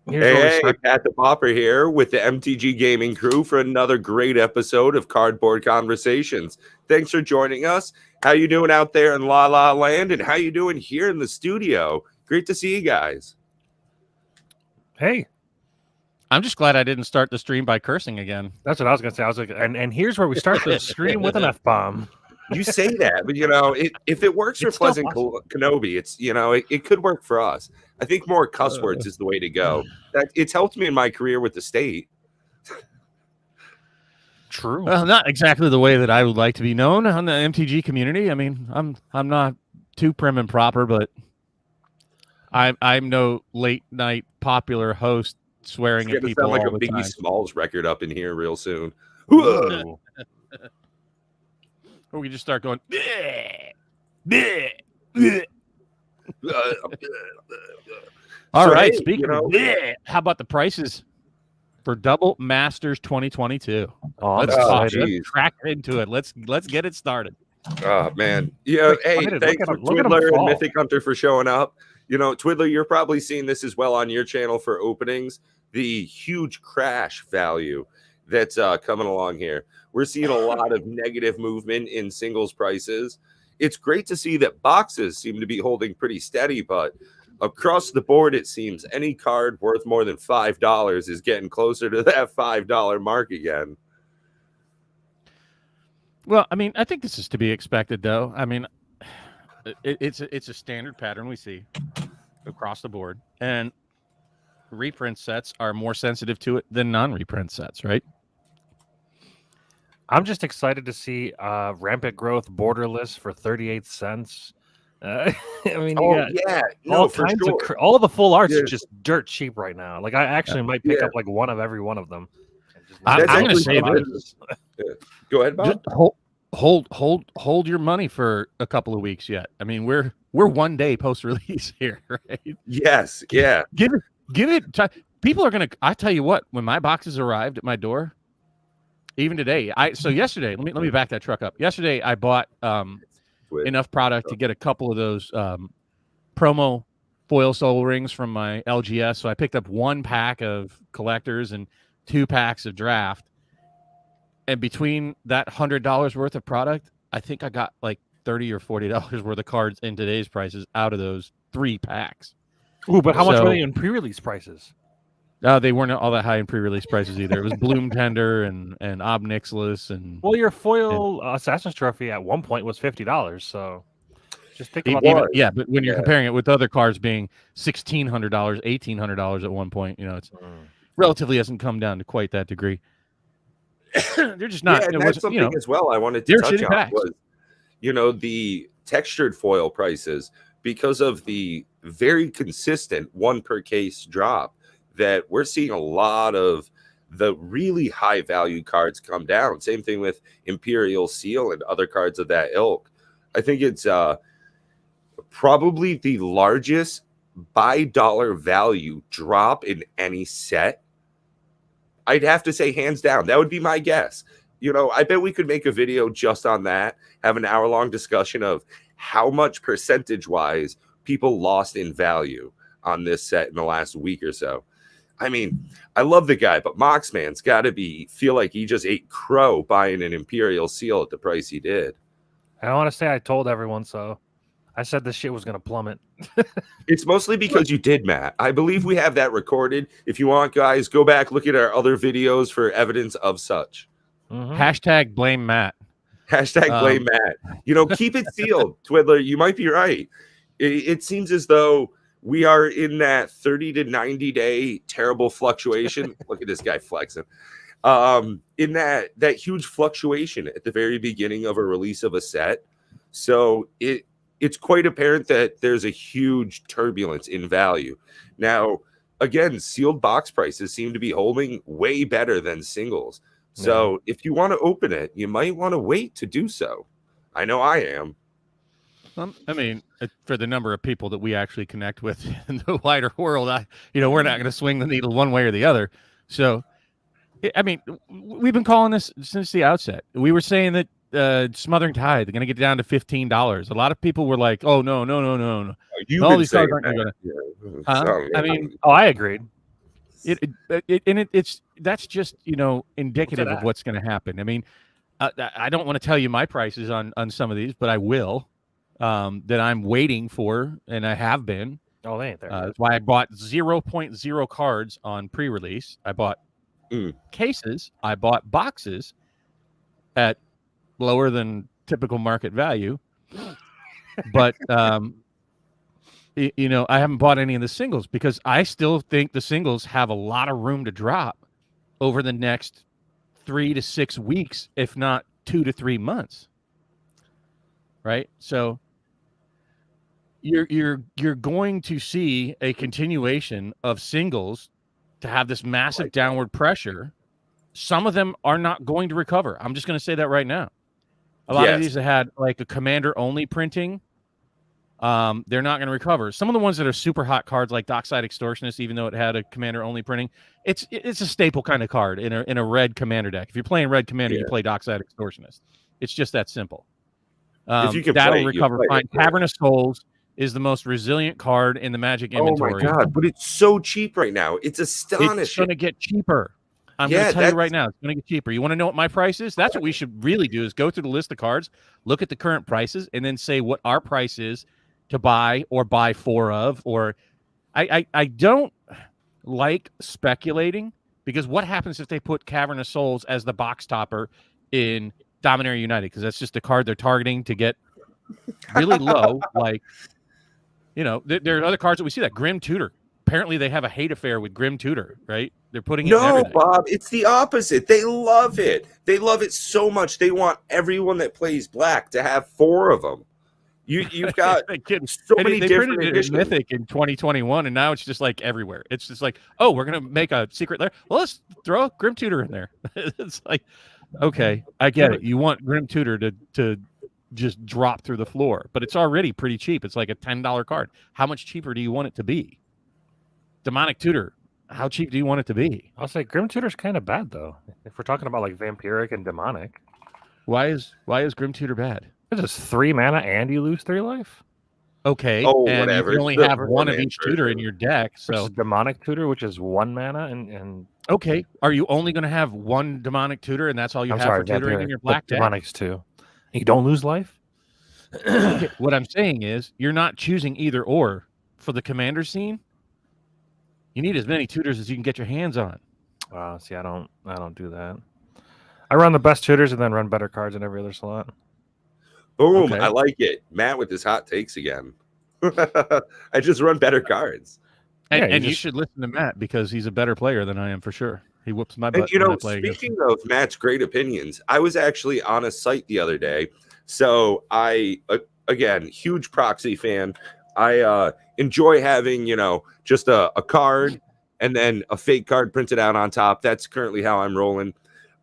Here's where we Hey, start. Pat the Popper here with the MTG Gaming crew for another great episode of Cardboard Conversations. Thanks for joining us. How you doing out there in La La Land, and how you doing here in the studio? Great to see you guys. Hey, I'm just glad I didn't start the stream by cursing again. that's what I was gonna say. I was like, and here's where we start the stream with an F-bomb. You say that, but if it works for It's still Pleasant Kenobi, it's it could work for us. I think more cuss words is the way to go. That it's helped me in my career with the state. True. Well, not exactly the way that I would like to be known on the MTG community. I mean, I'm not too prim and proper, but I'm no late night popular host swearing at people Sound like all a the Biggie time. Smalls record up in here real soon. Whoa. Or we just start going. "Bleh, bleh, bleh." All So, right. hey, Speaking of, bleh, how about the prices for Double Masters 2022? Oh, I'm Let's excited. geez. crack into it. Let's get it started. Oh man, hey, Excited. thanks Look for at 'em- look at 'em Twiddler and fall. Mythic Hunter for showing up. Twiddler, you're probably seeing this as well on your channel for openings. The huge crash value that's coming along here. We're seeing a lot of negative movement in singles prices. It's great to see that boxes seem to be holding pretty steady, but across the board, it seems any card worth more than $5 is getting closer to that $5 mark again. Well, I mean, I think this is to be expected, though. I mean, it's a standard pattern we see across the board, and reprint sets are more sensitive to it than non-reprint sets, right? I'm just excited to see rampant growth borderless for 38 cents. I mean, you got yeah, all no, for kinds sure. of all of the full arts Yeah. are just dirt cheap right now. Like I actually might pick Yeah. up like one of every one of them. and just- I'm That's gonna actually say fun. this. Yeah. Go ahead, Bob. Just hold your money for a couple of weeks yet. I mean, we're 1 day post release here, right? Yes, yeah. Give it time. People are gonna. I tell you what, when my boxes arrived at my door, even today, yesterday. Let me back that truck up. Yesterday, I bought enough product to get a couple of those promo foil soul rings from my LGS. So I picked up 1 pack of collectors and 2 packs of draft. And between that $100 worth of product, I think I got like $30 or $40 worth of cards in today's prices out of those 3 packs. Ooh, but how much So- were they in pre-release prices? They weren't all that high in pre-release prices either. It was Bloom Tender and Ob Nixilis and Well, your foil Assassin's Trophy at one point was $50, so just think about even, that. yeah. But when you're Yeah. comparing it with other cards being $1,600, $1,800 at one point, it's Mm. relatively hasn't come down to quite that degree. They're just not. Yeah, and it that's wasn't, something as well I wanted to they're touch shitty on packs. was, the textured foil prices, because of the very consistent 1 per case drop, that we're seeing a lot of the really high value cards come down. Same thing with Imperial Seal and other cards of that ilk. I think it's probably the largest by dollar value drop in any set. I'd have to say hands down. That would be my guess. I bet we could make a video just on that, have an hour-long discussion of how much percentage-wise people lost in value on this set in the last week or so. I mean, I love the guy, but Moxman's got to feel like he just ate crow buying an Imperial Seal at the price he did. I want to say I told everyone so. I said this shit was going to plummet. It's mostly because you did, Matt. I believe we have that recorded. If you want, guys, go back, look at our other videos for evidence of such. Mhm. Hashtag blame Matt. Hashtag blame Matt. Keep it sealed, Twiddler. You might be right. It seems as though we are in that 30 to 90 day terrible fluctuation. Look at this guy flexing. In that huge fluctuation at the very beginning of a release of a set. So it's quite apparent that there's a huge turbulence in value. Now, again, sealed box prices seem to be holding way better than singles. So if you want to open it, you might want to wait to do so. I know I am. I mean, for the number of people that we actually connect with in the wider world, we're not going to swing the needle one way or the other. So, I mean, we've been calling this since the outset. We were saying that Smothering Tide, they're going to get down to $15. A lot of people were like, "Oh no, no, no, no, no! You've All been these cards saying aren't going that. to." I mean, Oh, I agreed. That's just indicative of what's going to happen. I mean, I don't want to tell you my prices on some of these, but I will. That I'm waiting for, and I have been. Oh, they ain't there. That's why I bought 0.0 cards on pre-release. I bought cases. I bought boxes at lower than typical market value. But I haven't bought any of the singles because I still think the singles have a lot of room to drop over the next 3 to 6 weeks, if not 2 to 3 months. Right? So you're going to see a continuation of singles to have this massive downward pressure. Some of them are not going to recover. I'm just going to say that right now. A lot of these that had like a commander only printing, they're not going to recover. Some of the ones that are super hot cards like Dockside Extortionist, even though it had a commander only printing, it's a staple kind of card in a red commander deck. If you're playing red commander, you play Dockside Extortionist. It's just that simple. If you can that'll recover fine. Cavern of Souls is the most resilient card in the Magic inventory. Oh my god! But it's so cheap right now. It's astonishing. It's going to get cheaper. I'm going to tell you right now, it's going to get cheaper. You want to know what my price is? That's what we should really do: is go through the list of cards, look at the current prices, and then say what our price is to buy or buy 4 of. Or I don't like speculating, because what happens if they put Cavern of Souls as the box topper in Dominaria United? Because that's just the card they're targeting to get really low. Like, there are other cards that we see that Grim Tutor. Apparently, they have a hate affair with Grim Tutor, right? They're putting it in everything. Bob, it's the opposite. They love it. They love it so much. They want everyone that plays black to have 4 of them. You've got so many different editions. Mythic in 2021, and now it's just like everywhere. It's just like, oh, we're gonna make a secret lair. Well, let's throw a Grim Tutor in there. It's like, okay, I get it. You want Grim Tutor to just drop through the floor, but it's already pretty cheap. It's like a $10 card. How much cheaper do you want it to be? Demonic Tutor, how cheap do you want it to be? I'll say Grim Tutor's kind of bad, though. If we're talking about like Vampiric and Demonic. Why is Grim Tutor bad? It's just 3 mana and you lose 3 life. Okay, and whatever. You only have 1 of each tutor in your deck. So Demonic Tutor, which is 1 mana, and okay, are you only going to have 1 Demonic Tutor, and that's all you have for tutoring in your black deck? Demonic's 2. You don't lose life. Okay, what I'm saying is, you're not choosing either or for the commander scene. You need as many tutors as you can get your hands on. See, I don't do that. I run the best tutors and then run better cards in every other slot. Boom! Okay. I like it, Matt, with his hot takes again. I just run better cards, and you should listen to Matt because he's a better player than I am for sure. He whoops my butt. And, speaking of Matt's great opinions, I was actually on a site the other day. So I, again, huge Proxy fan. I enjoy having, just a card and then a fake card printed out on top. That's currently how I'm rolling.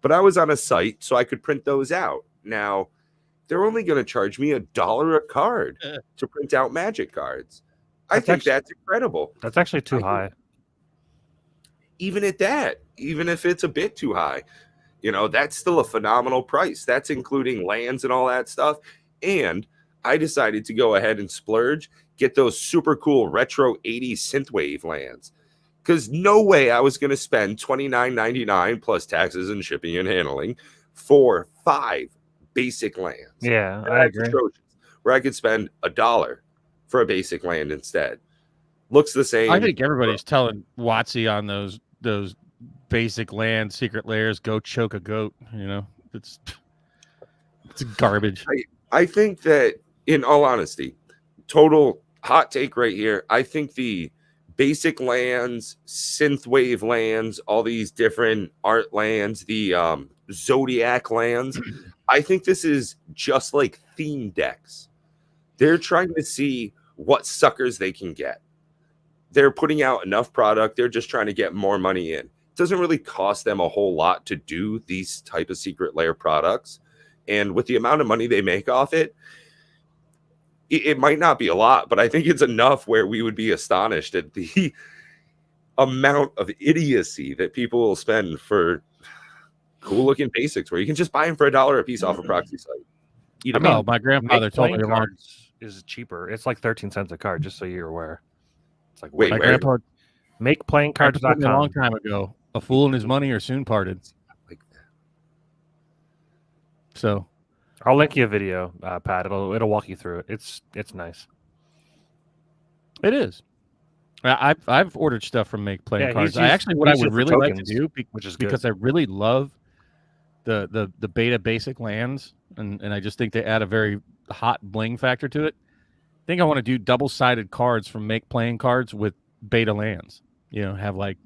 But I was on a site so I could print those out. Now, they're only going to charge me $1 a card to print out Magic cards. I think that's incredible. That's actually too high. Even at that, even if it's a bit too high, that's still a phenomenal price. That's including lands and all that stuff. And I decided to go ahead and splurge, get those super cool retro 80s synthwave lands. Because no way I was going to spend $29.99 plus taxes and shipping and handling for 5 basic lands. Yeah, I agree. Where I could spend $1 for a basic land instead. Looks the same. I think everybody's telling WotC on those basic land secret lairs, go choke a goat. It's garbage. I think that, in all honesty, total hot take right here, I think the basic lands, synthwave lands, all these different art lands, the Zodiac lands, I think this is just like theme decks. They're trying to see what suckers they can get. They're putting out enough product. They're just trying to get more money in. It doesn't really cost them a whole lot to do these type of secret lair products. And with the amount of money they make off it, it might not be a lot, but I think it's enough where we would be astonished at the amount of idiocy that people will spend for cool looking basics where you can just buy them for $1 a piece off a proxy site. My grandfather told me is cheaper. It's like 13 cents a card, just so you're aware. It's like, my grandpa MakePlayingCards.com. A long time ago. A fool and his money are soon parted. So, I'll link you a video, Pat. It'll walk you through it. It's nice. It is. I've ordered stuff from Make Playing Cards. I would really like to do, which is because I really love the beta basic lands, and I just think they add a very hot bling factor to it. I think I want to do double-sided cards from Make Playing Cards with beta lands. Have like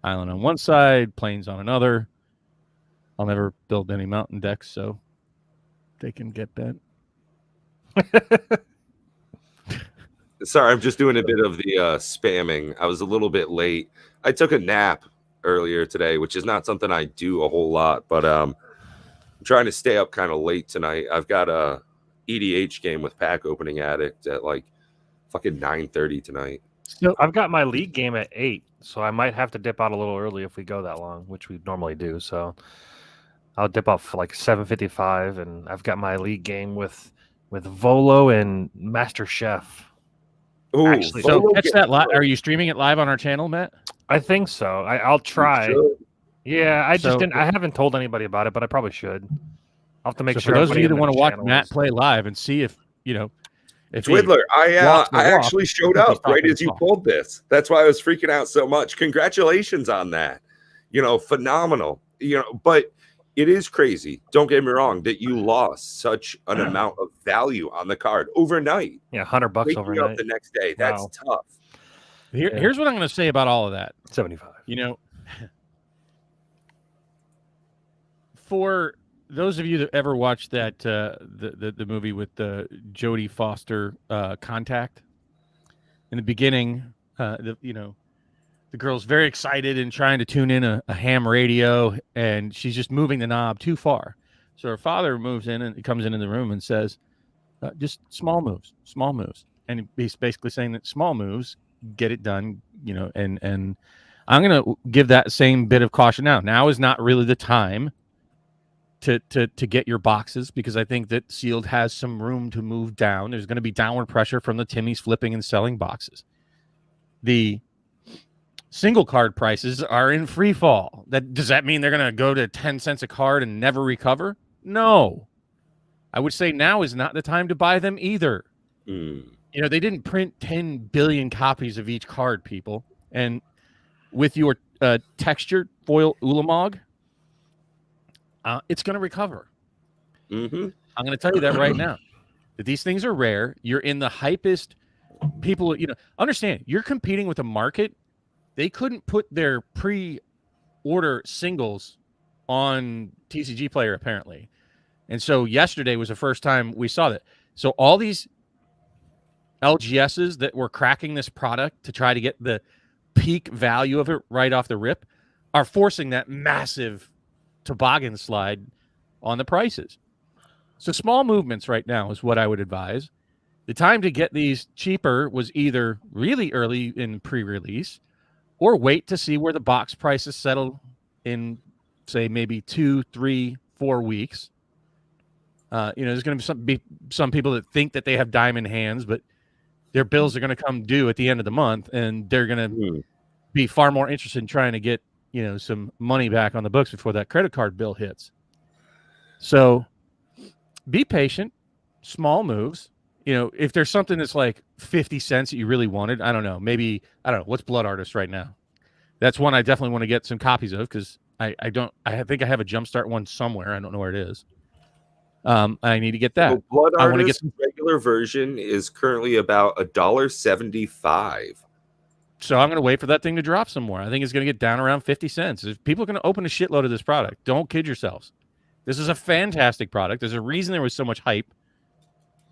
island on one side, plains on another. I'll never build any mountain decks, so they can get bent. Sorry, I'm just doing a bit of the spamming. I was a little bit late. I took a nap earlier today, which is not something I do a whole lot, but I'm trying to stay up kind of late tonight. I've got a EDH game with Pack Opening Addict at like fucking 9:30 tonight. So I've got my league game at 8, so I might have to dip out a little early if we go that long, which we normally do. So I'll dip out for like 7:55, and I've got my league game with Volo and Master Chef. Ooh, Actually, so catch that live. Are you streaming it live on our channel, Matt? I think so. I'll try. Yeah, I just didn't. I haven't told anybody about it, but I probably should. I'll have to make sure. For those of you that want to watch Matt play live and see if Twiddler, I actually showed up right as you pulled this. That's why I was freaking out so much. Congratulations on that. Phenomenal. But it is crazy. Don't get me wrong that you lost such an amount of value on the card overnight. Yeah, $100 overnight. Up the next day. That's tough. Here's what I'm going to say about all of that. 75. For those of you that ever watched that the movie with Jodie Foster, Contact, in the beginning, the girl's very excited and trying to tune in a ham radio, and she's just moving the knob too far. So her father moves in and comes into the room and says, just small moves. And he's basically saying that small moves get it done, and I'm going to give that same bit of caution now. Now is not really the time to get your boxes, because I think that Sealed has some room to move down. There's going to be downward pressure from the Timmy's flipping and selling boxes. The single card prices are in free fall. Does that mean they're going to go to 10 cents a card and never recover? No. I would say now is not the time to buy them either. They didn't print 10 billion copies of each card, people. And with your textured foil Ulamog, it's going to recover. Mm-hmm. I'm going to tell you that right now. That these things are rare. You're in the hypest. People, understand, you're competing with a market. They couldn't put their pre-order singles on TCG Player, apparently. And so yesterday was the first time we saw that. So all these LGSs that were cracking this product to try to get the peak value of it right off the rip are forcing that massive toboggan slide on the prices. So small movements right now is what I would advise. The time to get these cheaper was either really early in pre-release or wait to see where the box prices settle in, say, maybe 2, 3, 4 weeks. There's going to be some people that think that they have diamond hands, but their bills are going to come due at the end of the month, and they're going to be far more interested in trying to get some money back on the books before that credit card bill hits. So be patient, small moves. If there's something that's like 50 cents that you really wanted, I don't know, what's Blood Artist right now? That's one I definitely want to get some copies of, because I think I have a Jumpstart one somewhere. I don't know where it is. I need to get that. So Blood Artist regular version is currently about $1.75. So I'm going to wait for that thing to drop some more. I think it's going to get down around 50 cents. If people are going to open a shitload of this product, don't kid yourselves. This is a fantastic product. There's a reason there was so much hype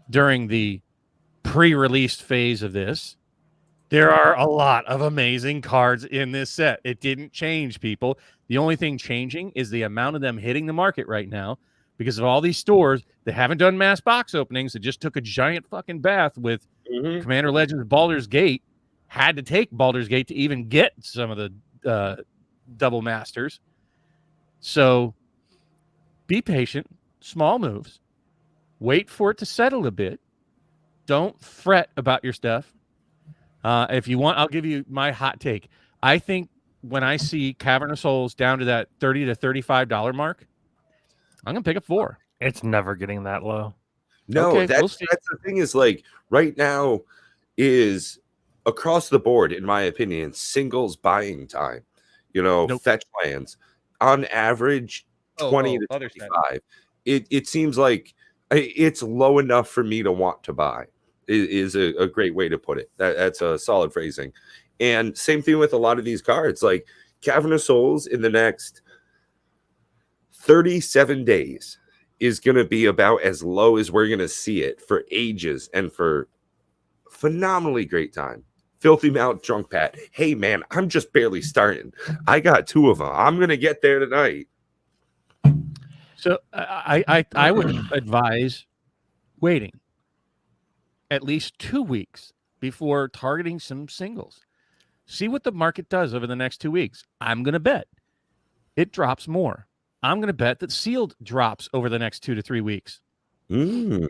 during the pre-released phase of this. There are a lot of amazing cards in this set. It didn't change, people. The only thing changing is the amount of them hitting the market right now, because of all these stores that haven't done mass box openings, that just took a giant fucking bath with Commander Legends Baldur's Gate, had to take Baldur's Gate to even get some of the double masters. So be patient, small moves, wait for it to settle a bit. Don't fret about your stuff. If you want, I'll give you my hot take. I think when I see Cavern of Souls down to that $30 to $35 mark, I'm gonna pick up 4. It's never getting that low. No, Okay, we'll that's see. the thing is like right now is across the board, in my opinion, singles buying time. Nope. Fetch lands on average 20 to other side. 25. It seems like it's low enough for me to want to buy. Is a great way to put it. That's a solid phrasing. And same thing with a lot of these cards, like Cavern of Souls in the next 37 days is going to be about as low as we're going to see it for ages and for phenomenally great time. Filthy Mouth Drunk Pat. Hey, man, I'm just barely starting. I got 2 of them. I'm going to get there tonight. So I would advise waiting at least 2 weeks before targeting some singles. See what the market does over the next 2 weeks. I'm going to bet it drops more. I'm going to bet that sealed drops over the next 2 to 3 weeks. Mm.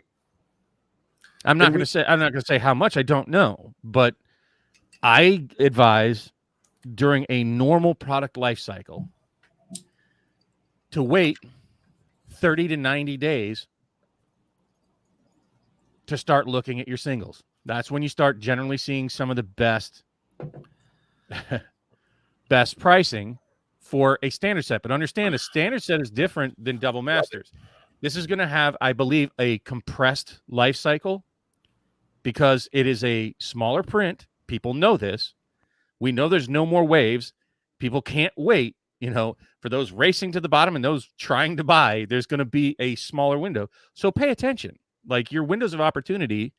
I'm not going to say how much. I don't know, but I advise during a normal product life cycle to wait 30 to 90 days to start looking at your singles. That's when you start generally seeing some of the best pricing for a standard set. But understand, a standard set is different than double masters. This is going to have, I believe, a compressed life cycle because it is a smaller print. People know this. We know there's no more waves. People can't wait, for those racing to the bottom and those trying to buy. There's going to be a smaller window. So pay attention. Like, your windows of opportunity,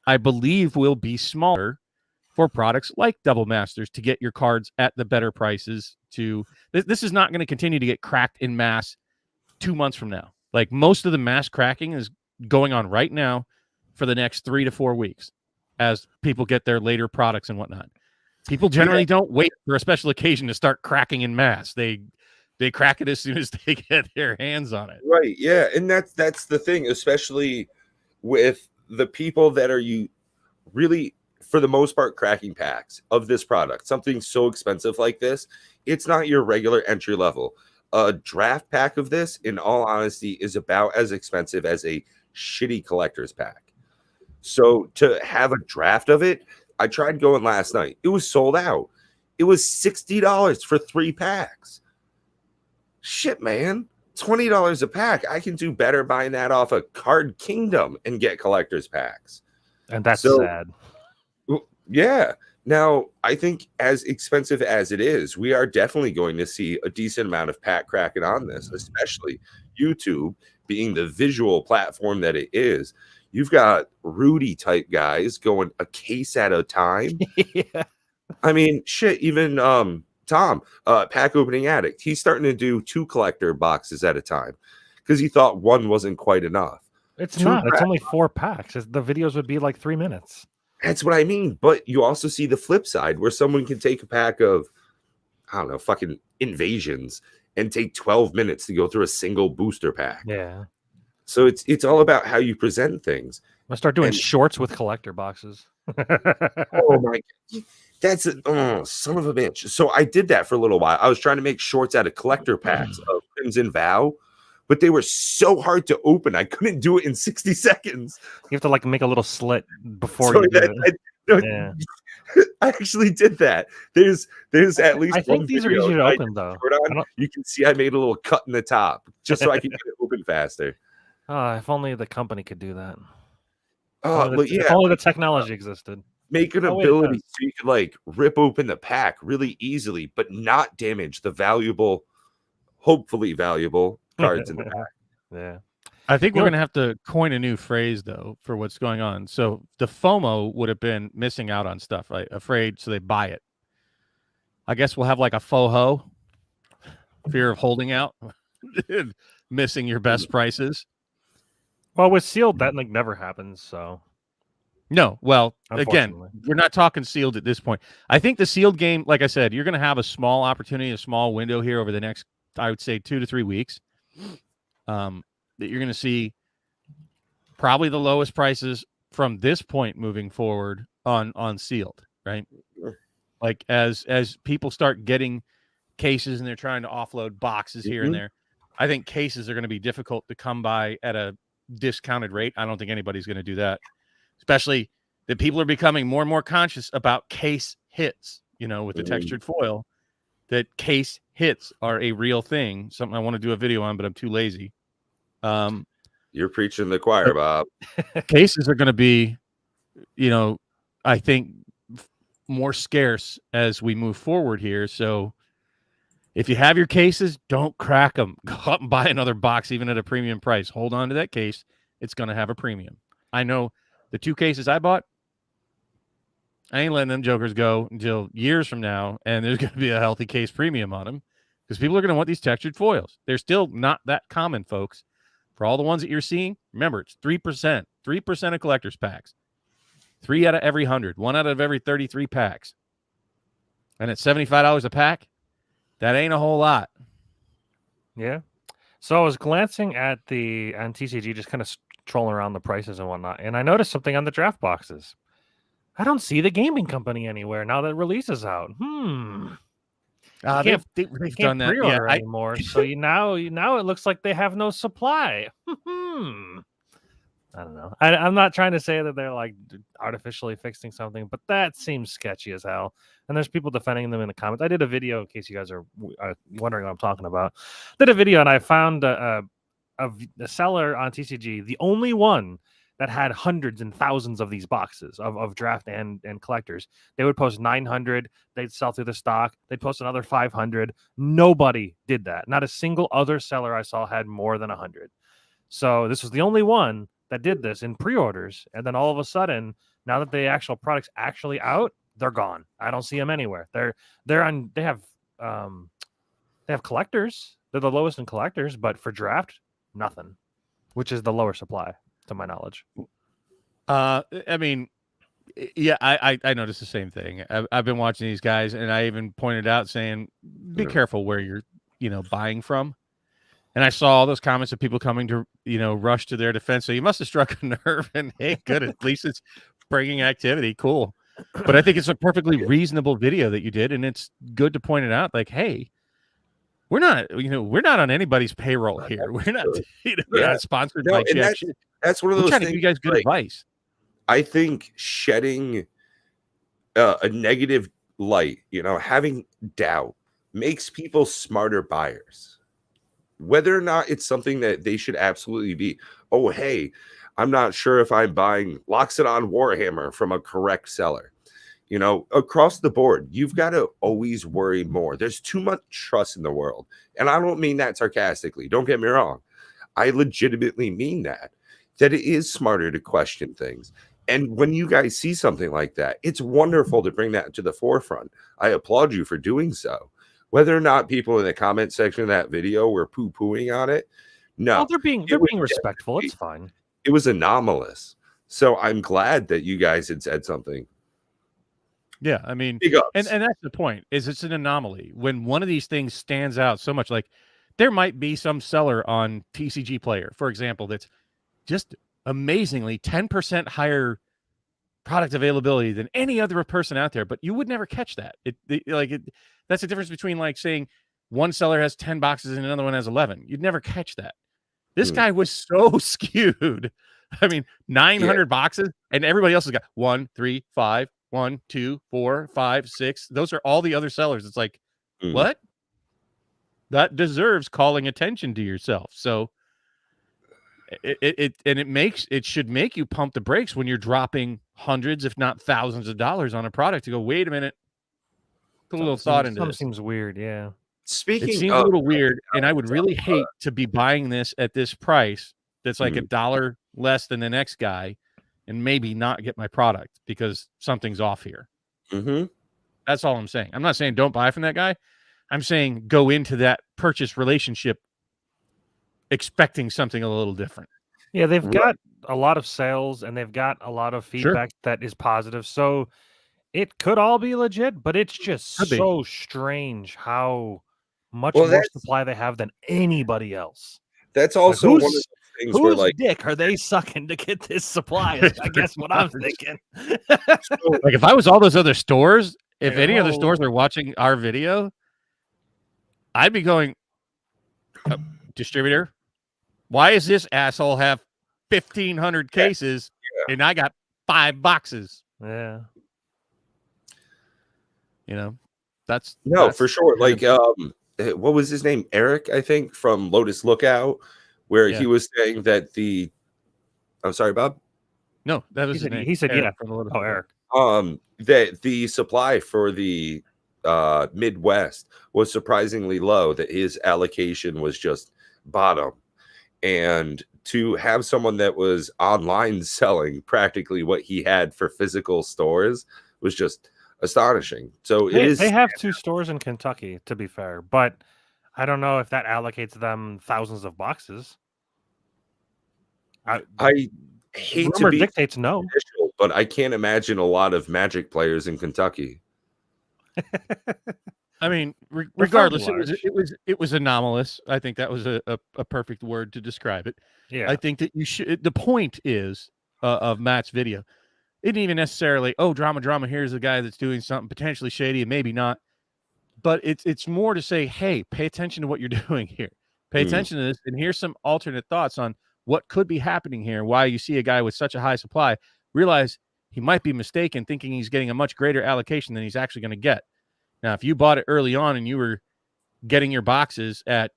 I believe, will be smaller for products like Double Masters to get your cards at the better prices. This is not going to continue to get cracked in mass 2 months from now. Like, most of the mass cracking is going on right now for the next 3 to 4 weeks as people get their later products and whatnot. People generally don't wait for a special occasion to start cracking in mass. They crack it as soon as they get their hands on it. Right. Yeah. And that's the thing, especially with the people that are really, for the most part, cracking packs of this product. Something so expensive like this, it's not your regular entry level. A draft pack of this, in all honesty, is about as expensive as a shitty collector's pack. So to have a draft of it, I tried going last night. It was sold out. It was $60 for 3 packs. Shit, man. $20 a pack. I can do better buying that off of Card Kingdom and get collector's packs. And that's sad. Yeah. Now, I think as expensive as it is, we are definitely going to see a decent amount of pack cracking on this, especially YouTube being the visual platform that it is. You've got Rudy type guys going a case at a time. Yeah. I mean, shit, even Tom, Pack Opening Addict, he's starting to do 2 collector boxes at a time because he thought 1 wasn't quite enough. It's not. It's only 4 packs. The videos would be like 3 minutes. That's what I mean. But you also see the flip side where someone can take a pack of, I don't know, fucking Invasions and take 12 minutes to go through a single booster pack. Yeah. So it's all about how you present things. I'll start doing shorts with collector boxes. Oh my God. That's son of a bitch. So I did that for a little while. I was trying to make shorts out of collector packs of Crimson Vow, but they were so hard to open. I couldn't do it in 60 seconds. You have to make a little slit before you do it. Yeah. I actually did that. There's at least I think these are easier to open though. You can see I made a little cut in the top just so I can get it open faster. If only the company could do that. If only the technology existed. Make an ability so you could rip open the pack really easily, but not damage the hopefully valuable cards in the pack. Yeah. I think we're going to have to coin a new phrase, though, for what's going on. So the FOMO would have been missing out on stuff, right? Afraid, so they buy it. I guess we'll have a FOHO, fear of holding out, missing your best prices. Well, with sealed, that never happens, so... No, well, again, we're not talking sealed at this point. I think the sealed game, like I said, you're going to have a small opportunity, a small window here over the next, I would say, 2 to 3 weeks. That you're going to see probably the lowest prices from this point moving forward on sealed, right? Like as people start getting cases and they're trying to offload boxes here and there, I think cases are going to be difficult to come by at a discounted rate. I don't think anybody's going to do that, especially that people are becoming more and more conscious about case hits, with the textured foil, that case hits are a real thing. Something I want to do a video on, but I'm too lazy. You're preaching the choir, Bob. Cases are going to be, I think more scarce as we move forward here. So if you have your cases, don't crack them. Go out and buy another box, even at a premium price. Hold on to that case. It's going to have a premium. I know the 2 cases I bought, I ain't letting them jokers go until years from now, and there's going to be a healthy case premium on them because people are going to want these textured foils. They're still not that common, folks. For all the ones that you're seeing, remember, it's 3%. 3% of collector's packs. 3 out of every 100. 1 out of every 33 packs. And at $75 a pack, that ain't a whole lot. Yeah. So I was glancing at on TCG, just kind of trolling around the prices and whatnot, and I noticed something on the draft boxes. I don't see the gaming company anywhere now that release is out. They've done that anymore. So now it looks like they have no supply. I don't know. I'm not trying to say that they're like artificially fixing something, but that seems sketchy as hell. And there's people defending them in the comments. I did a video, in case you guys are wondering what I'm talking about. Did a video and I found a seller on TCG, the only one that had hundreds and thousands of these boxes of draft and collectors. They would post 900. They'd sell through the stock. They'd post another 500. Nobody did that. Not a single other seller I saw had more than 100. So this was the only one that did this in pre-orders. And then all of a sudden, now that the actual product's actually out, they're gone. I don't see them anywhere. They have collectors. They're the lowest in collectors, but for draft, nothing, which is the lower supply, to my knowledge. I mean, yeah, I noticed the same thing. I've been watching these guys, and I even pointed out saying, be careful where you're, buying from. And I saw all those comments of people coming to, rush to their defense. So you must have struck a nerve, and hey, good, at least it's bringing activity. Cool. But I think it's a perfectly reasonable video that you did, and it's good to point it out. Like, hey, we're not on anybody's payroll here. We're not, not sponsored by Jack. That's one of those trying things. To give you guys good advice. I think shedding a negative light, having doubt makes people smarter buyers. Whether or not it's something that they should absolutely be. Oh, hey, I'm not sure if I'm buying Loxodon Warhammer from a correct seller. Across the board, you've got to always worry more. There's too much trust in the world. And I don't mean that sarcastically. Don't get me wrong. I legitimately mean that it is smarter to question things. And when you guys see something like that, it's wonderful to bring that to the forefront. I applaud you for doing so. Whether or not people in the comment section of that video were poo-pooing on it, no. Well, they're being respectful. It's fine. It was anomalous. So I'm glad that you guys had said something. Yeah, I mean, and that's the point, is it's an anomaly. When one of these things stands out so much, like there might be some seller on TCG Player, for example, that's just amazingly 10% higher product availability than any other person out there, but you would never catch that. That's the difference between like saying one seller has 10 boxes and another one has 11. You'd never catch that. This guy was so skewed. I mean, 900 boxes, and everybody else has got 1, 3, 5, 1, 2, 4, 5, 6. Those are all the other sellers. It's like, what? That deserves calling attention to yourself. So it should make you pump the brakes when you're dropping hundreds, if not thousands of dollars on a product to go, wait a minute, put a little thought into this. Seems weird, yeah. It seems a little weird, and I would really hate to be buying this at this price that's like $1 less than the next guy and maybe not get my product because something's off here. That's all I'm saying. I'm not saying don't buy from that guy. I'm saying go into that purchase relationship expecting something a little different. Yeah, they've got a lot of sales and they've got a lot of feedback that is positive. So it could all be legit, but it's just so strange how much more supply they have than anybody else. That's also one of the things where, like, dick are they sucking to get this supply? I guess what I'm thinking. Like if I was all those other stores if any other stores are watching our video, I'd be going, distributor, why does this asshole have 1,500 cases and I got 5 boxes? Yeah. You know, that's for sure. Like, what was his name? Eric, I think, from Lotus Lookout, where he was saying that I'm sorry, Bob. No, that was his name. He said, Eric. From the Lotus Eric. That the supply for the Midwest was surprisingly low, that his allocation was just bottom. And to have someone that was online selling practically what he had for physical stores was just astonishing. So they have 2 stores in Kentucky, to be fair, but I don't know if that allocates them thousands of boxes. I hate rumor to be dictates no, official, but I can't imagine a lot of Magic players in Kentucky. I mean, regardless, it was anomalous. I think that was a perfect word to describe it. Yeah, I think that you should. The point is of Matt's video, it didn't even necessarily, drama. Here's a guy that's doing something potentially shady and maybe not, but it's more to say, hey, pay attention to what you're doing here. Pay attention to this, and here's some alternate thoughts on what could be happening here. Why you see a guy with such a high supply, realize he might be mistaken, thinking he's getting a much greater allocation than he's actually going to get. Now, if you bought it early on and you were getting your boxes at,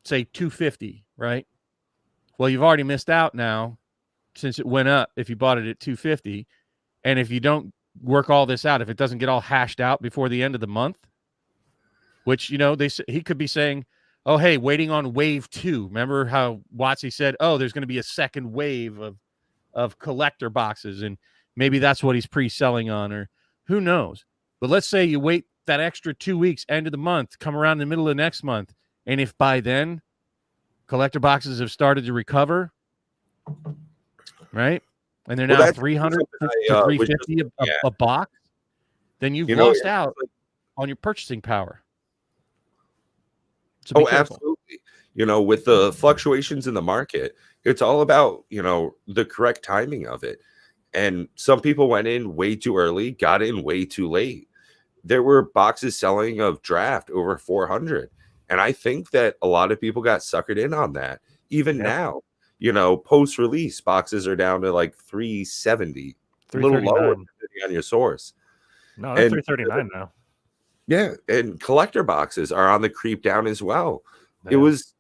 say, $250, right? Well, you've already missed out now since it went up if you bought it at $250. And if you don't work all this out, if it doesn't get all hashed out before the end of the month, which, he could be saying, oh, hey, waiting on wave 2. Remember how Watsy said, there's going to be a second wave of collector boxes, and maybe that's what he's pre-selling on, or who knows. But let's say you wait that extra 2 weeks, end of the month, come around in the middle of next month, and if by then collector boxes have started to recover, right, and they're now 300 to 350 a box, then you've lost out on your purchasing power. So absolutely. With the fluctuations in the market, it's all about, the correct timing of it. And some people went in way too early, got in way too late. There were boxes selling of draft over 400. And I think that a lot of people got suckered in on that. Even now, post-release boxes are down to like 370, a little lower depending on your source. No, they're 339 now. Yeah, and collector boxes are on the creep down as well. Yeah. It was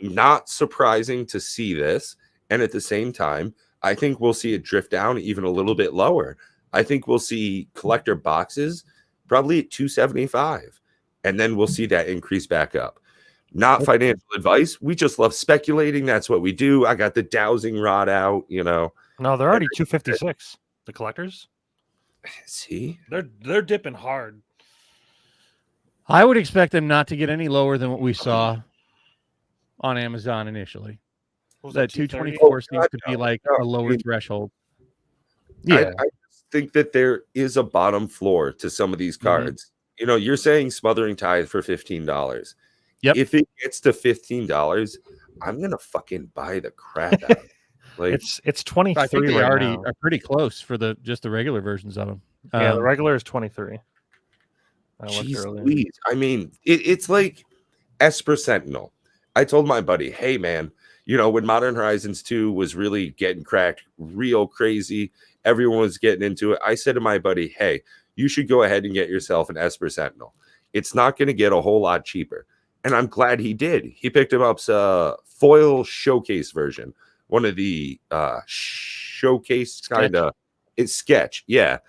not surprising to see this. And at the same time, I think we'll see it drift down even a little bit lower. I think we'll see collector boxes probably at 275. And then we'll see that increase back up. Not financial advice. We just love speculating. That's what we do. I got the dowsing rod out, No, they're already 256. The collectors. See? They're dipping hard. I would expect them not to get any lower than what we saw on Amazon initially. That 224 seems to be like a lower threshold. Yeah. I just think that there is a bottom floor to some of these cards. You're saying Smothering Tithe for $15. Yep. If it gets to $15, I'm gonna fucking buy the crap out of it. Like it's 23. I think they right already now. are pretty close for just the regular versions of them. Yeah, the regular is 23. Please. I mean, it's like Esper Sentinel. I told my buddy, hey man, when Modern Horizons 2 was really getting cracked, real crazy, everyone was getting into it. I said to my buddy, hey, you should go ahead and get yourself an Esper Sentinel. It's not going to get a whole lot cheaper. And I'm glad he did. He picked him up a foil showcase version, one of the showcase kind of sketch. Yeah.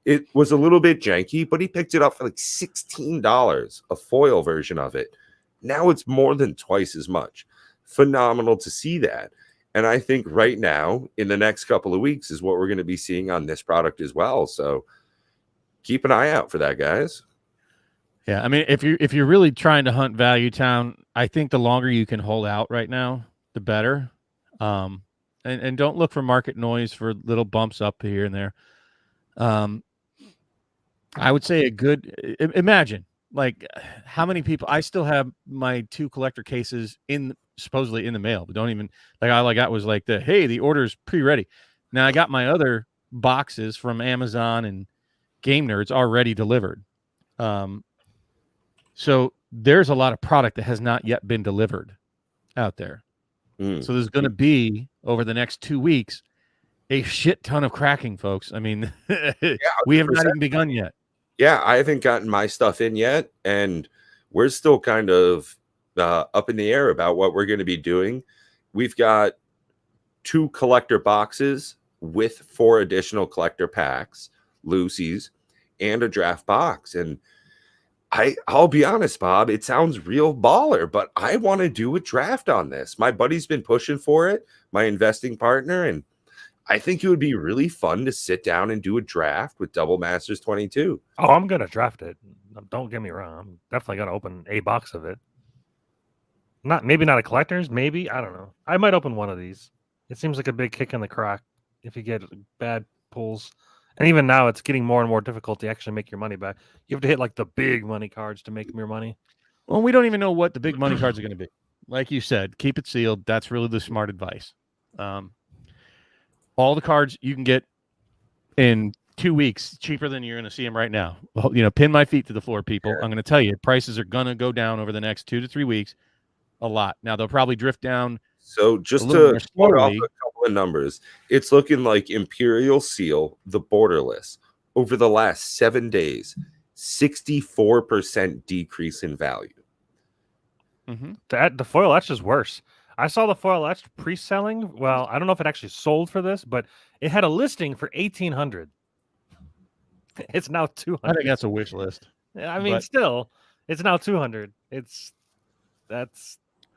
It was a little bit janky, but he picked it up for like $16, a foil version of it. Now it's more than twice as much. Phenomenal to see that. And I think right now, in the next couple of weeks, is what we're going to be seeing on this product as well. So keep an eye out for that, guys. Yeah, I mean, if you're really trying to hunt Value Town, I think the longer you can hold out right now, the better. And don't look for market noise for little bumps up here and there. I would say imagine like how many people. I still have my 2 collector cases supposedly in the mail, but don't even like all I got was like the order's pre-ready. Now I got my other boxes from Amazon and Game Nerds already delivered. So there's a lot of product that has not yet been delivered out there. So there's going to be, over the next 2 weeks, a shit ton of cracking, folks. I mean, we have not even begun yet. Yeah, I haven't gotten my stuff in yet, and we're still kind of up in the air about what we're going to be doing. We've got 2 collector boxes with 4 additional collector packs, Lucy's, and a draft box. And I'll be honest, Bob, it sounds real baller, but I want to do a draft on this. My buddy's been pushing for it, my investing partner, and I think it would be really fun to sit down and do a draft with Double Masters 22. Oh, I'm going to draft it. Don't get me wrong. I'm definitely going to open a box of it. Maybe not a collector's, maybe. I don't know. I might open one of these. It seems like a big kick in the crack if you get bad pulls. And even now, it's getting more and more difficult to actually make your money back. You have to hit like the big money cards to make your money. Well, we don't even know what the big money cards are going to be. Like you said, keep it sealed. That's really the smart advice. All the cards you can get in 2 weeks cheaper than you're going to see them right now. Well, pin my feet to the floor, people. I'm going to tell you, prices are going to go down over the next 2 to 3 weeks a lot. Now, they'll probably drift down. So just to put off a couple of numbers, it's looking like Imperial Seal, the borderless, over the last 7 days, 64% decrease in value. Mm-hmm. The foil etched is worse. I saw the foil etched pre-selling. Well, I don't know if it actually sold for this, but it had a listing for $1,800. It's now $200. I think that's a wish list. I mean, still, it's now $200.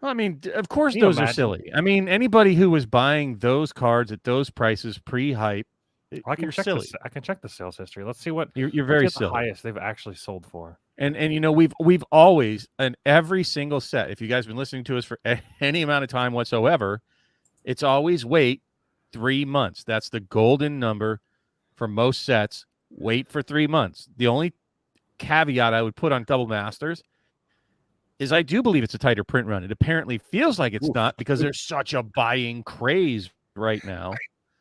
I mean, of course, those are silly. I mean, anybody who was buying those cards at those prices pre-hype, I can check the sales history. Let's see what you're very silly. The highest they've actually sold for. And we've always, in every single set, if you guys have been listening to us for any amount of time whatsoever, it's always wait 3 months. That's the golden number for most sets. Wait for 3 months. The only caveat I would put on Double Masters is I do believe it's a tighter print run. It apparently feels like it's not because there's such a buying craze right now.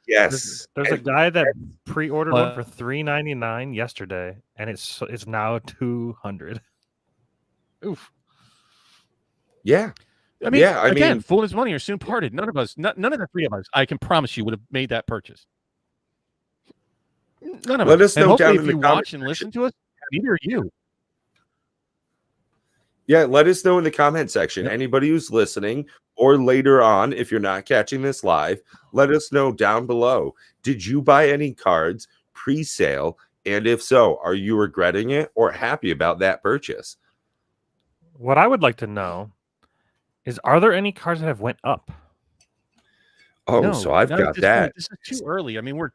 Yes, there's a guy that pre-ordered one for $399 yesterday, and it's now $200. Oof. Yeah. I mean, fool his money or soon parted. None of the 3 of us, I can promise you, would have made that purchase. None of us. Let us know down in the comments. If you watch and listen to us, neither are you. Yeah, let us know in the comment section. Yep. Anybody who's listening, or later on, if you're not catching this live, let us know down below. Did you buy any cards pre-sale? And if so, are you regretting it or happy about that purchase? What I would like to know is, are there any cards that have went up? Oh, no, so I've got that. This is too early. I mean, we're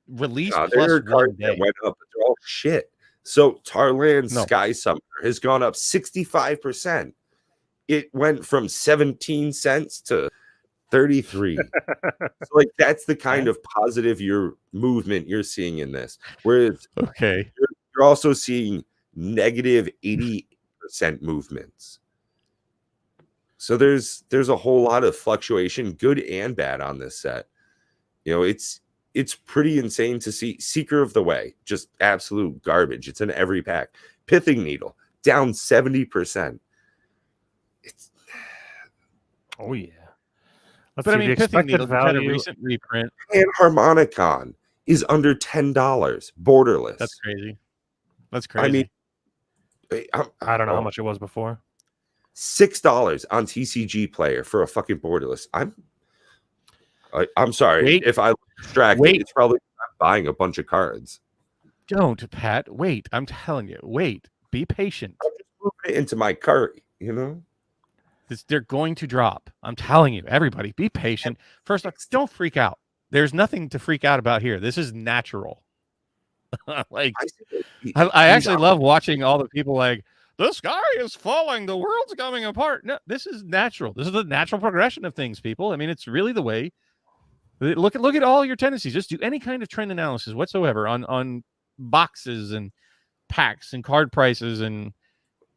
released. There are cards that went up, but they're all shit. So Tarlan Sky Summoner has gone up 65%. It went from 17 cents to 33. So that's the kind of positive movement you're seeing in this. Whereas you're also seeing negative 80% movements. So there's a whole lot of fluctuation, good and bad, on this set. It's pretty insane to see. Seeker of the Way, just absolute garbage. It's in every pack. Pithing Needle, down 70%. Oh, yeah. But I mean, Pithing Needle had a recent reprint. And Harmonicon is under $10, borderless. That's crazy. I mean, I don't know how much it was before. $6 on TCG Player for a fucking borderless. I'm sorry if I distract. It's probably not buying a bunch of cards. Don't, Pat. Wait. I'm telling you. Wait. Be patient. I'm just moving it into my cart. They're going to drop. I'm telling you. Everybody, be patient. First off, don't freak out. There's nothing to freak out about here. This is natural. I actually love watching all the people the sky is falling, the world's coming apart. No, this is natural. This is the natural progression of things, people. I mean, it's really the way. Look at all your tendencies. Just do any kind of trend analysis whatsoever on boxes and packs and card prices and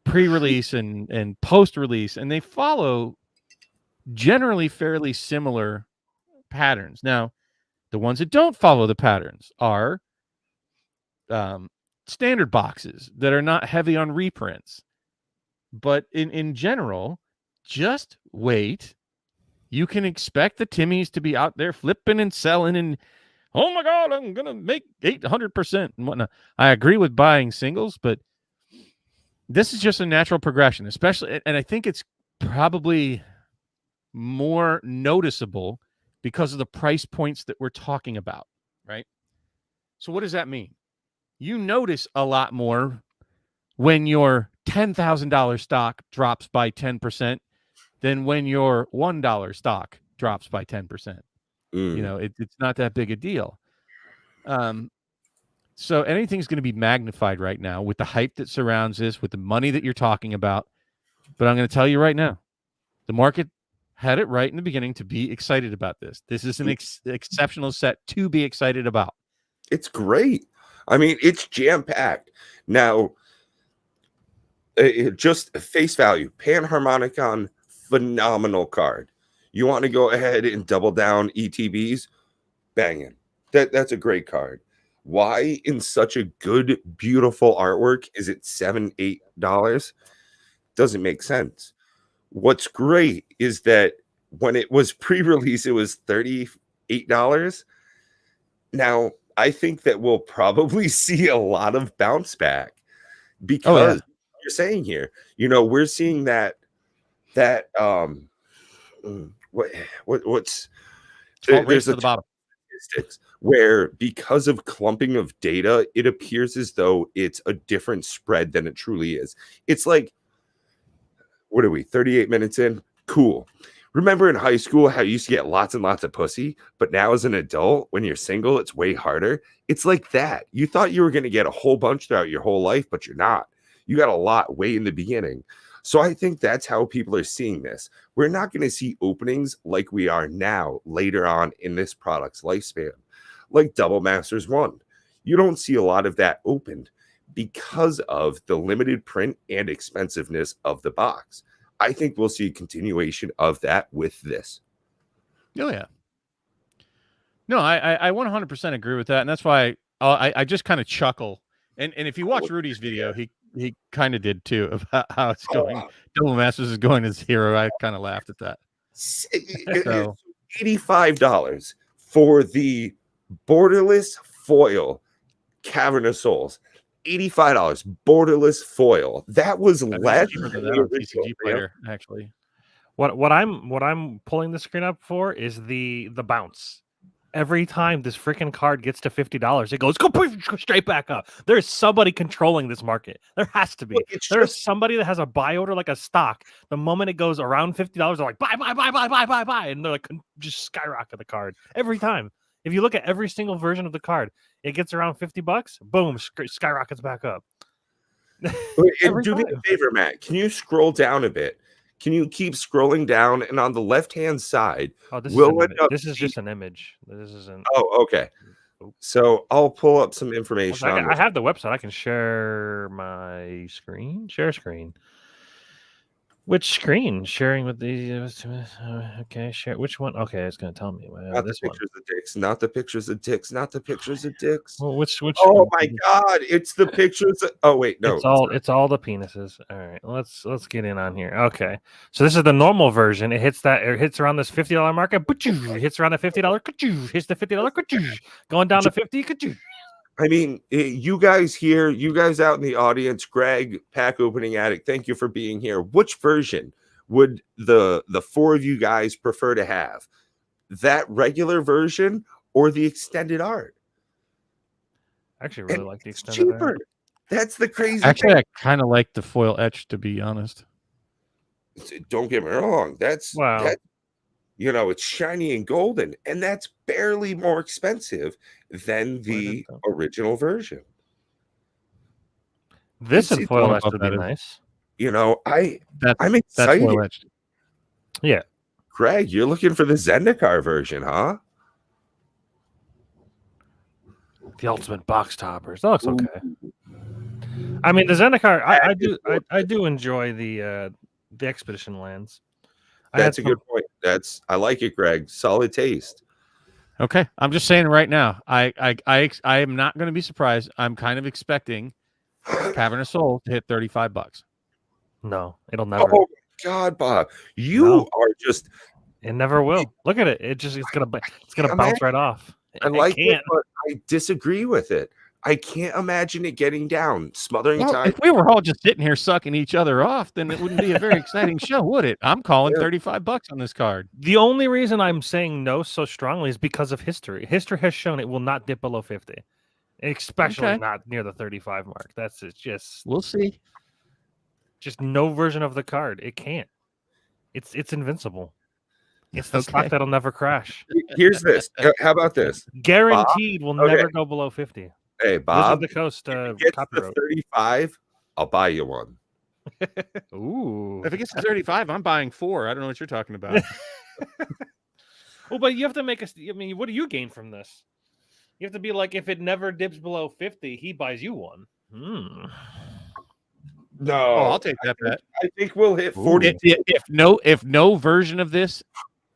pre-release and post-release, and they follow generally fairly similar patterns. Now, the ones that don't follow the patterns are standard boxes that are not heavy on reprints. But in general, just wait. You can expect the Timmies to be out there flipping and selling and, oh my God, I'm going to make 800% and whatnot. I agree with buying singles, but this is just a natural progression, especially, and I think it's probably more noticeable because of the price points that we're talking about, right? So what does that mean? You notice a lot more when your $10,000 stock drops by 10% than when your $1 stock drops by 10%. You know, it's not that big a deal. So anything's going to be magnified right now with the hype that surrounds this, with the money that you're talking about. But I'm going to tell you right now, the market had it right in the beginning to be excited about this. This is an exceptional set to be excited about. It's great. I mean, it's jam-packed. Now, just face value, Panharmonicon, phenomenal card. You want to go ahead and double down ETBs? Banging. That's a great card. Why in such a good, beautiful artwork is it $7-8? Doesn't make sense. What's great is that when it was pre-release, it was $38. Now, I think that we'll probably see a lot of bounce back because you're saying here, you know, we're seeing that what's there's to the bottom where because of clumping of data, it appears as though it's a different spread than it truly is. It's like, what are we, 38 minutes in? Cool. Remember in high school how you used to get lots and lots of pussy, but now as an adult, when you're single, it's way harder. It's like that. You thought you were going to get a whole bunch throughout your whole life, but you're not. You got a lot way in the beginning. So I think that's how people are seeing this. We're not going to see openings like we are now later on in this product's lifespan, like Double Masters 1. You don't see a lot of that opened because of the limited print and expensiveness of the box. I think we'll see a continuation of that with this. Oh, yeah. No, I 100% agree with that. And that's why I just kind of chuckle. And if you watch Rudy's video, he kind of did too, about how it's going. Double Masters is going as hero. I kind of laughed at that. So, $85 for the borderless foil Cavern of Souls. $85 borderless foil. That was less than the TCG player, actually. What I'm pulling the screen up for is the bounce. Every time this freaking card gets to $50, it goes go straight back up. There's somebody controlling this market. There has to be. There's somebody that has a buy order like a stock. The moment it goes around $50, they're like buy, and they're like just skyrocket the card every time. If you look at every single version of the card, it gets around $50. Boom, skyrockets back up. And do me a favor, Matt. Can you scroll down a bit? Can you keep scrolling down? And on the left-hand side, this is just an image. This isn't. Oh, okay. So I'll pull up some information. I have the website. I can share my screen. Share screen. Which screen? Sharing with these. Okay, share. Which one? Okay, it's going to tell me. Not the pictures of dicks. Not the pictures of dicks. Not the pictures of dicks. Well, which? Oh my God! It's the pictures. Oh wait, no. It's all the penises. All right, let's get in on here. Okay, so this is the normal version. It hits around this $50 market. It hits around the $50. Hits the $50. Going down to $50. I mean, you guys here, you guys out in the audience, Greg, Pack Opening Addict, thank you for being here. Which version would the four of you guys prefer to have? That regular version or the extended art? I actually really like the extended art. That's the crazy thing. I kind of like the foil etch, to be honest. Don't get me wrong. That's you know, it's shiny and golden, and that's barely more expensive than the original version. This and foil etch would be nice. You know, I'm excited. Yeah. Greg, you're looking for the Zendikar version, huh? The ultimate box toppers. That looks okay. I mean, the Zendikar, I do enjoy the Expedition lands. That's a good point. I like it, Greg. Solid taste. Okay, I'm just saying right now. I am not going to be surprised. I'm kind of expecting Cavern of Souls to hit $35. No, it'll never. Oh God, Bob, you No. are just. It never will. Look at it. It's gonna bounce right off. I like it, can't. but I disagree with it. I can't imagine it getting down, smothering Well, time. if we were all just sitting here sucking each other off, then it wouldn't be a very exciting show, would it? I'm calling $35 on this card. The only reason I'm saying no so strongly is because of history. History has shown it will not dip below 50, especially not near the 35 mark. That's it. We'll see. Just no version of the card. It can't. It's invincible. It's the stock that'll never crash. Here's this. How about this? Guaranteed will never go below 50. Hey, Bob. Wizard of the Coast. If it gets to 35, I'll buy you one. Ooh. If it gets to 35, I'm buying 4. I don't know what you're talking about. Well, but you have to make I mean, what do you gain from this? You have to be like, if it never dips below 50, he buys you one. No, I'll take that bet. I think we'll hit 40. If no version of this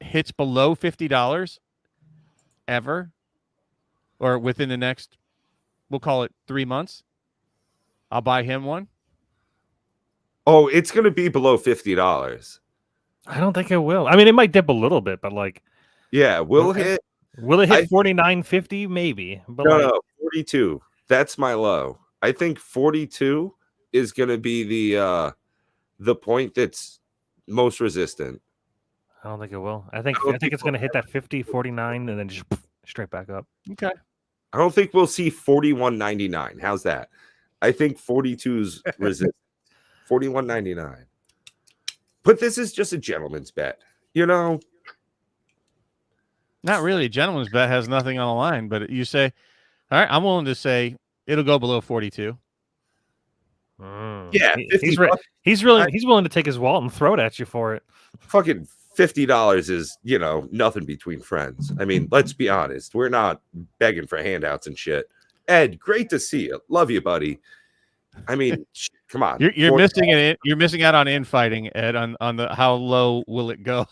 hits below $50 ever, or within the next, we'll call it 3 months, I'll buy him one. Oh, it's going to be below $50. I don't think it will. I mean, it might dip a little bit, but like, yeah, we'll hit. Will it hit 49.50? Maybe, but no, 42. That's my low. I think 42 is going to be the point that's most resistant. I don't think it will. I think it's going to hit that 50, 49, and then just straight back up. Okay. I don't think we'll see 41.99. How's that? I think 42's resistant. 41.99. But this is just a gentleman's bet, you know. Not really. A gentleman's bet has nothing on the line, but you say, all right, I'm willing to say it'll go below 42. Yeah, he's willing to take his wallet and throw it at you for it. Fucking $50 is, nothing between friends. I mean, let's be honest. We're not begging for handouts and shit. Ed, great to see you. Love you, buddy. I mean, come on. You're missing it. You're missing out on infighting, Ed. On the how low will it go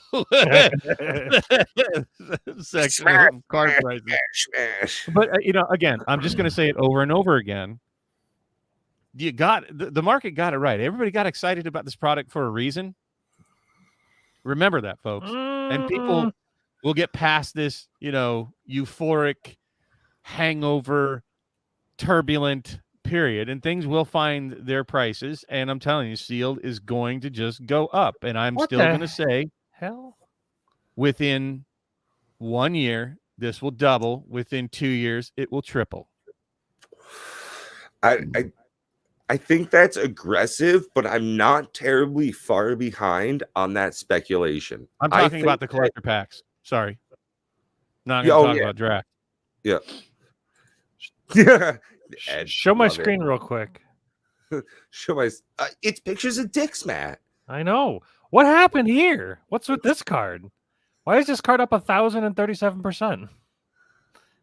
section of card prices. But again, I'm just going to say it over and over again. You got the market got it right. Everybody got excited about this product for a reason. Remember that, folks. And people will get past this, euphoric, hangover, turbulent period, and things will find their prices. And I'm telling you, Sealed is going to just go up. And I'm still going to say, within 1 year, this will double. Within 2 years, it will triple. I think that's aggressive, but I'm not terribly far behind on that speculation. I'm talking about the collector packs. Sorry. Not going to talk about draft. Yeah. Yeah. Show my screen real quick. Show my. It's pictures of dicks, Matt. I know. What happened here? What's with this card? Why is this card up 1,037%?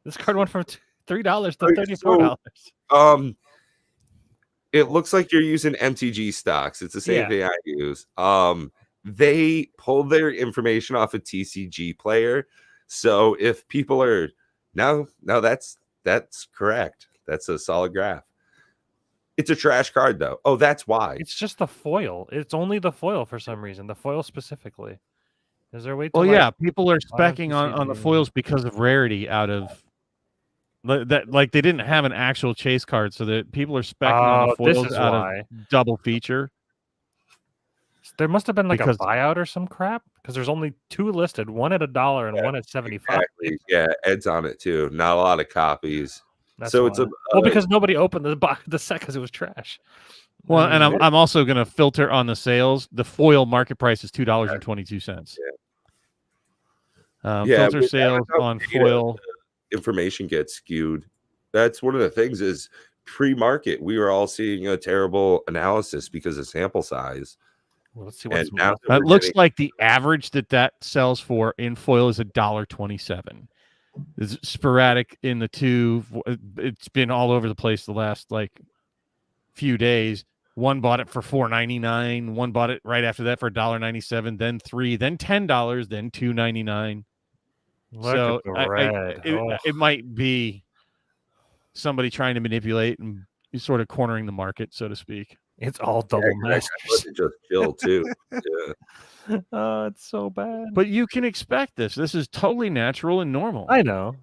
This card went from $3 to $34. So, it looks like you're using MTG stocks. It's the same thing I use. They pull their information off a TCG player. So if people are no, that's correct. That's a solid graph. It's a trash card though. Oh, that's why. It's just the foil. It's only the foil for some reason. The foil specifically. Is there a way to? Well, yeah, people are speccing on the foils because of rarity out of. That like they didn't have an actual chase card, so that people are speccing on the foils out of double feature. There must have been like a buyout or some crap because there's only 2 listed, one at $1 and one at 75. Exactly. Yeah, Ed's on it too. Not a lot of copies. That's why. It's because nobody opened the set because it was trash. Well, and I'm also going to filter on the sales. The foil market price is $2.22. Filter sales on foil. Information gets skewed. That's one of the things is pre-market we were all seeing a terrible analysis because of sample size. Well, let's see what's it looks like the average that sells for in foil is $1.27. It's sporadic in the two. It's been all over the place the last few days. One bought it for $4.99. One bought it right after that for $1.97. Then $3. Then $10. Then $2.99. Look So at the red. Oh, it might be somebody trying to manipulate and sort of cornering the market, so to speak. it's all double Greg, masters. I'd let it just chill too. Yeah. Oh, it's so bad. But you can expect this. This is totally natural and normal. I know.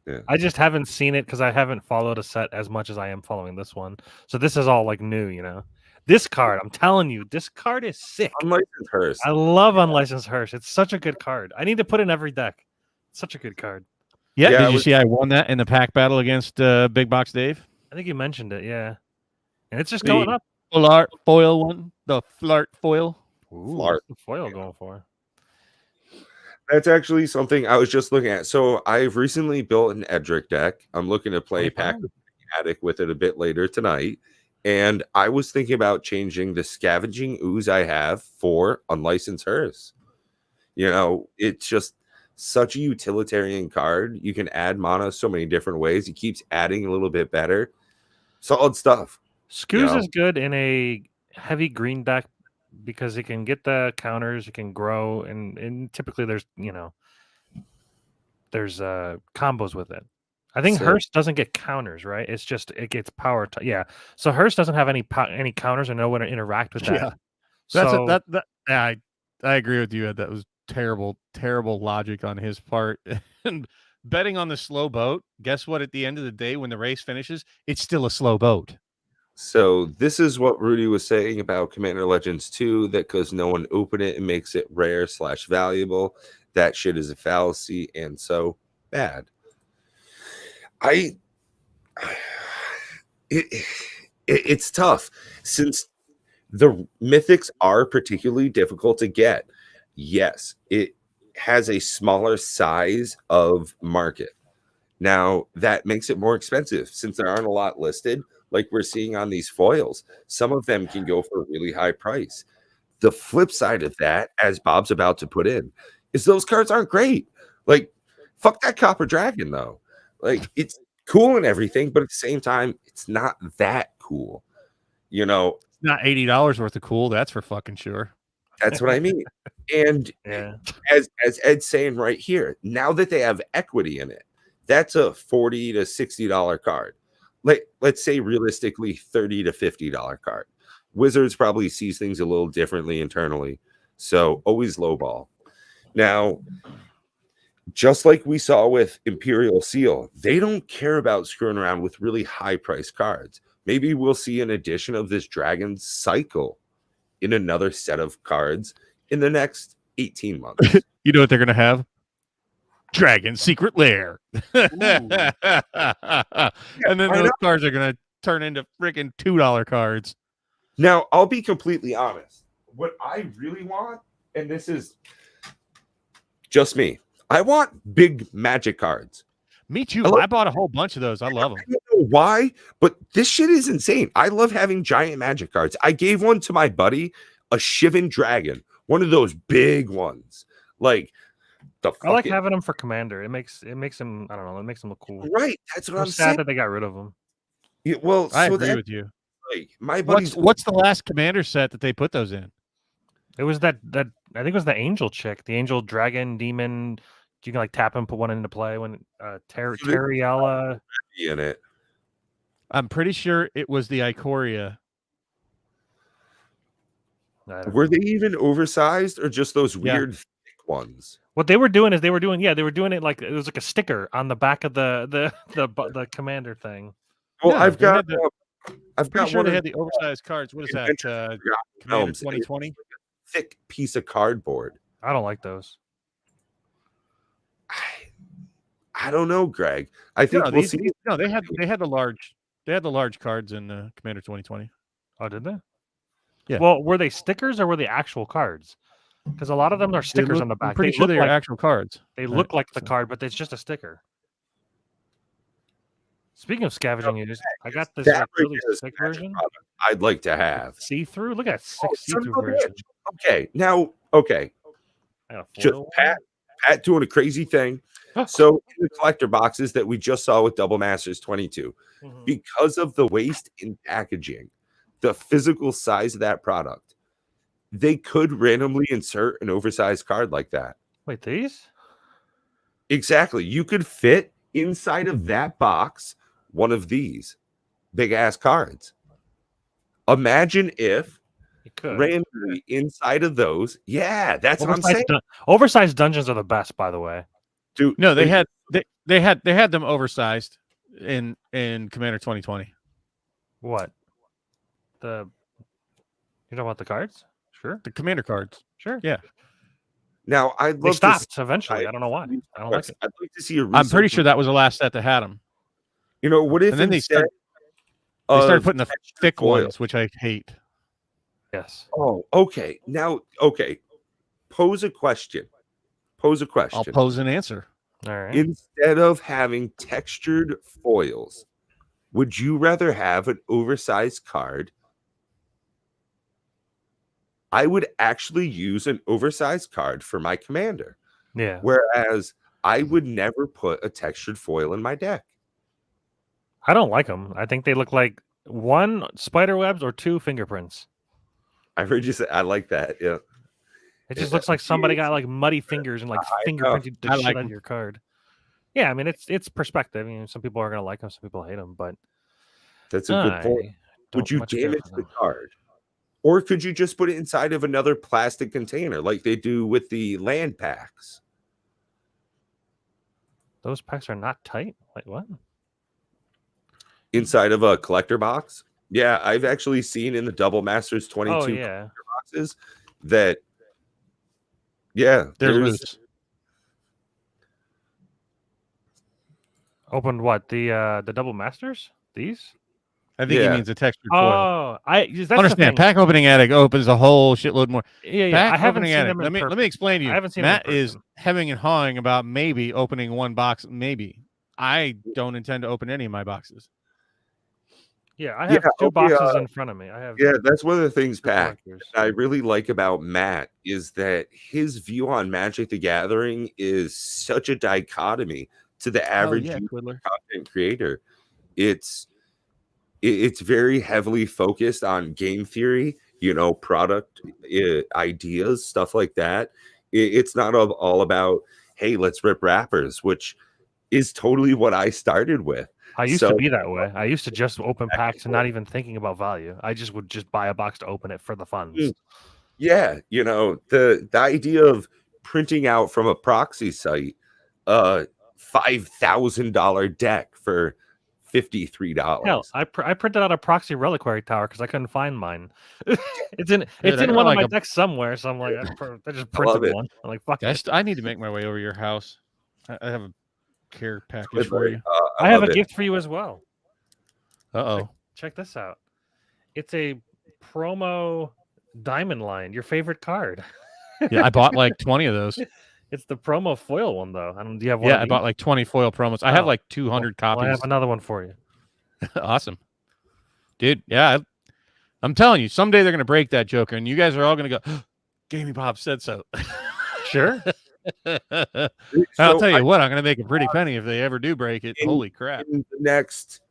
Yeah. I just haven't seen it because I haven't followed a set as much as I am following this one. So this is all like new, you know. This card, I'm telling you, this card is sick. Unlicensed Hearst. I love Unlicensed Hearst. It's such a good card. I need to put in every deck. It's such a good card. Yeah, Yeah, did you see I won that in the pack battle against Big Box Dave? I think you mentioned it, yeah. And it's just going up. Flart foil one, the Flart foil. Ooh, Flart. what's the foil going for? That's actually something I was just looking at. So I've recently built an Edric deck. I'm looking to play Pack of Attic with it a bit later tonight. And I was thinking about changing the Scavenging Ooze I have for Unlicensed Hearst. You know, it's just such a utilitarian card. You can add mana so many different ways. It keeps adding a little bit better. Solid stuff. Scooz Yeah. is good in a heavy green deck because it can get the counters, it can grow, and typically there's combos with it. I think So- Hearst doesn't get counters, right? It's just it gets power. Yeah, so Hearst doesn't have any counters or no one to interact with that. Yeah. So I agree with you, Ed. That was terrible logic on his part. And betting on the slow boat, guess what? At the end of the day, when the race finishes, it's still a slow boat. So this is what Rudy was saying about Commander Legends 2, that because no one opened it, it makes it rare / valuable. That shit is a fallacy and so bad. It's tough since the mythics are particularly difficult to get. Yes, it has a smaller size of market. Now that makes it more expensive since there aren't a lot listed. Like we're seeing on these foils, some of them can go for a really high price. The flip side of that, as Bob's about to put in, is those cards aren't great. Like, fuck that Copper Dragon, though. Like, it's cool and everything, but at the same time, it's not that cool. You know, It's not $80 worth of cool. That's for fucking sure. that's what I mean. And yeah, as Ed's saying right here, now that they have equity in it, that's a $40 to $60 card. Let's say realistically $30 to $50 card. Wizards probably sees things a little differently internally, so always lowball. Now, just like we saw with Imperial Seal, they don't care about screwing around with really high price cards. Maybe we'll see an edition of this Dragon Cycle in another set of cards in the next 18 months. You know what they're gonna have? Dragon Secret Lair. And then those cards are gonna turn into freaking $2 cards. Now, I'll be completely honest. What I really want, and this is just me, I want big Magic cards. Me too. I I bought a whole bunch of those. I love them. I don't know why, but this shit is insane. I love having giant Magic cards. I gave one to my buddy, a Shivan Dragon, one of those big ones. Like the I like fucking- having them for Commander. It makes him. I don't know. It makes him look cool. right. That's what I'm I'm sad saying. that they got rid of them. Yeah, well, I so agree that, with you. like my buddy's What's the last Commander set that they put those in? It was that I think it was the Angel chick, the Angel Dragon Demon. You can like tap and put one into play when Terriella. in it. I'm pretty sure it was the Ikoria. Were they even oversized or just those Yeah. weird thick ones? What they were doing is they were doing it like it was like a sticker on the back of the Commander thing. Well, Yeah, I've they had got the- I've Pretty got sure one they of had the oversized cards. What is that? Commander Commander Realms. 2020? Thick piece of cardboard. I don't like those. I don't know, Greg. I think No, we'll see. they had the large cards in Commander 2020. Oh, did they? Yeah. Well, were they stickers or were they actual cards? Because a lot of them are stickers on the back. I'm pretty They sure look they are like, actual cards. they look like the so- card, but it's just a sticker. Speaking of scavenging users, I got this That like, right really there is sick the magic version. product I'd like to have. See-through. Look at that sick Oh, son see-through of a version. bitch. Okay, now, okay, I got a just foil Pat doing a crazy thing. one. So in the collector boxes that we just saw with Double Masters 22, Mhm. because of the waste in packaging, the physical size of that product, they could randomly insert an oversized card like that. Wait, these? Exactly. You could fit inside of that box one of these big ass cards. Imagine if You could. randomly inside of those, yeah, that's what I'm saying. Oversized dungeons are the best, by the way. Dude, No, they had them oversized in Commander 2020. What? You know about the cards? Sure. The Commander cards. Sure. Yeah. now I'd They love stopped to eventually. I don't know why. I don't like it. I'd like to see a I'm pretty research- sure that was the last set that had them. You know, what if And then they instead started of putting the textured thick foil- ones, which I hate. Yes. Oh, okay. Now, okay. Pose a question. I'll pose an answer. All right. Instead of having textured foils, would you rather have an oversized card? I would actually use an oversized card for my commander, Yeah. whereas I would never put a textured foil in my deck. I don't like them. I think they look like 1 spider webs or 2 fingerprints. I heard you say I like that. Yeah. It just Yeah, looks like somebody got like muddy fingers and like I know. fingerprinted the I shit like on 'em. your card. Yeah, I mean it's perspective. Some people are gonna like them, some people hate them, but That's a good point. I Would don't you much care damage for the them. card? Or could you just put it inside of another plastic container like they do with the land packs? Those packs are not tight. Wait, what? Inside of a collector box? Yeah, I've actually seen in the Double Masters 22 Oh yeah. boxes that, yeah, They're there's- loose. Opened what? The double masters? These? I think Yeah. he means a textured foil. Oh, that's the Understand? thing. Pack opening attic opens a whole shitload more. Yeah, Pack I haven't opening seen attic. them in Let me person. explain to you. I haven't seen them in Matt is person. hemming and hawing about maybe opening one box. Maybe I don't intend to open any of my boxes. Yeah, I have 2 boxes in front of me. I have Yeah, that's one of the things, 2 Pack, collectors. I really like about Matt is that his view on Magic the Gathering is such a dichotomy to the average Twiddler. content creator. It's very heavily focused on game theory, product ideas, stuff like that. It's not all about, hey, let's rip wrappers, which is totally what I started with. I used to So- be that way. I used to just open packs and not even thinking about value. I just would just buy a box to open it for the funds. Yeah, the idea of printing out from a proxy site a $5,000 deck for $53. Hell, I printed out a proxy reliquary tower because I couldn't find mine. it's in I one got of like my a- decks somewhere. So I'm like, I just love printed it. one. I'm like, fuck it. I need to make my way over your house. I have a care package for you. I have love a it. gift for you as well. Uh-oh. Check this out. It's a promo diamond line, your favorite card. Yeah, I bought like 20 of those. It's the promo foil one though. Do you have one? Yeah, of I these? bought like 20 foil promos. I have Oh. like 200 Well, I copies. have another one for you. Awesome. Dude, yeah. I'm telling you, someday they're going to break that Joker, and you guys are all going to go, Gaming Bob said so. Sure. I'll So tell you what, I'm going to make a pretty penny if they ever do break it. In- Holy crap. in the next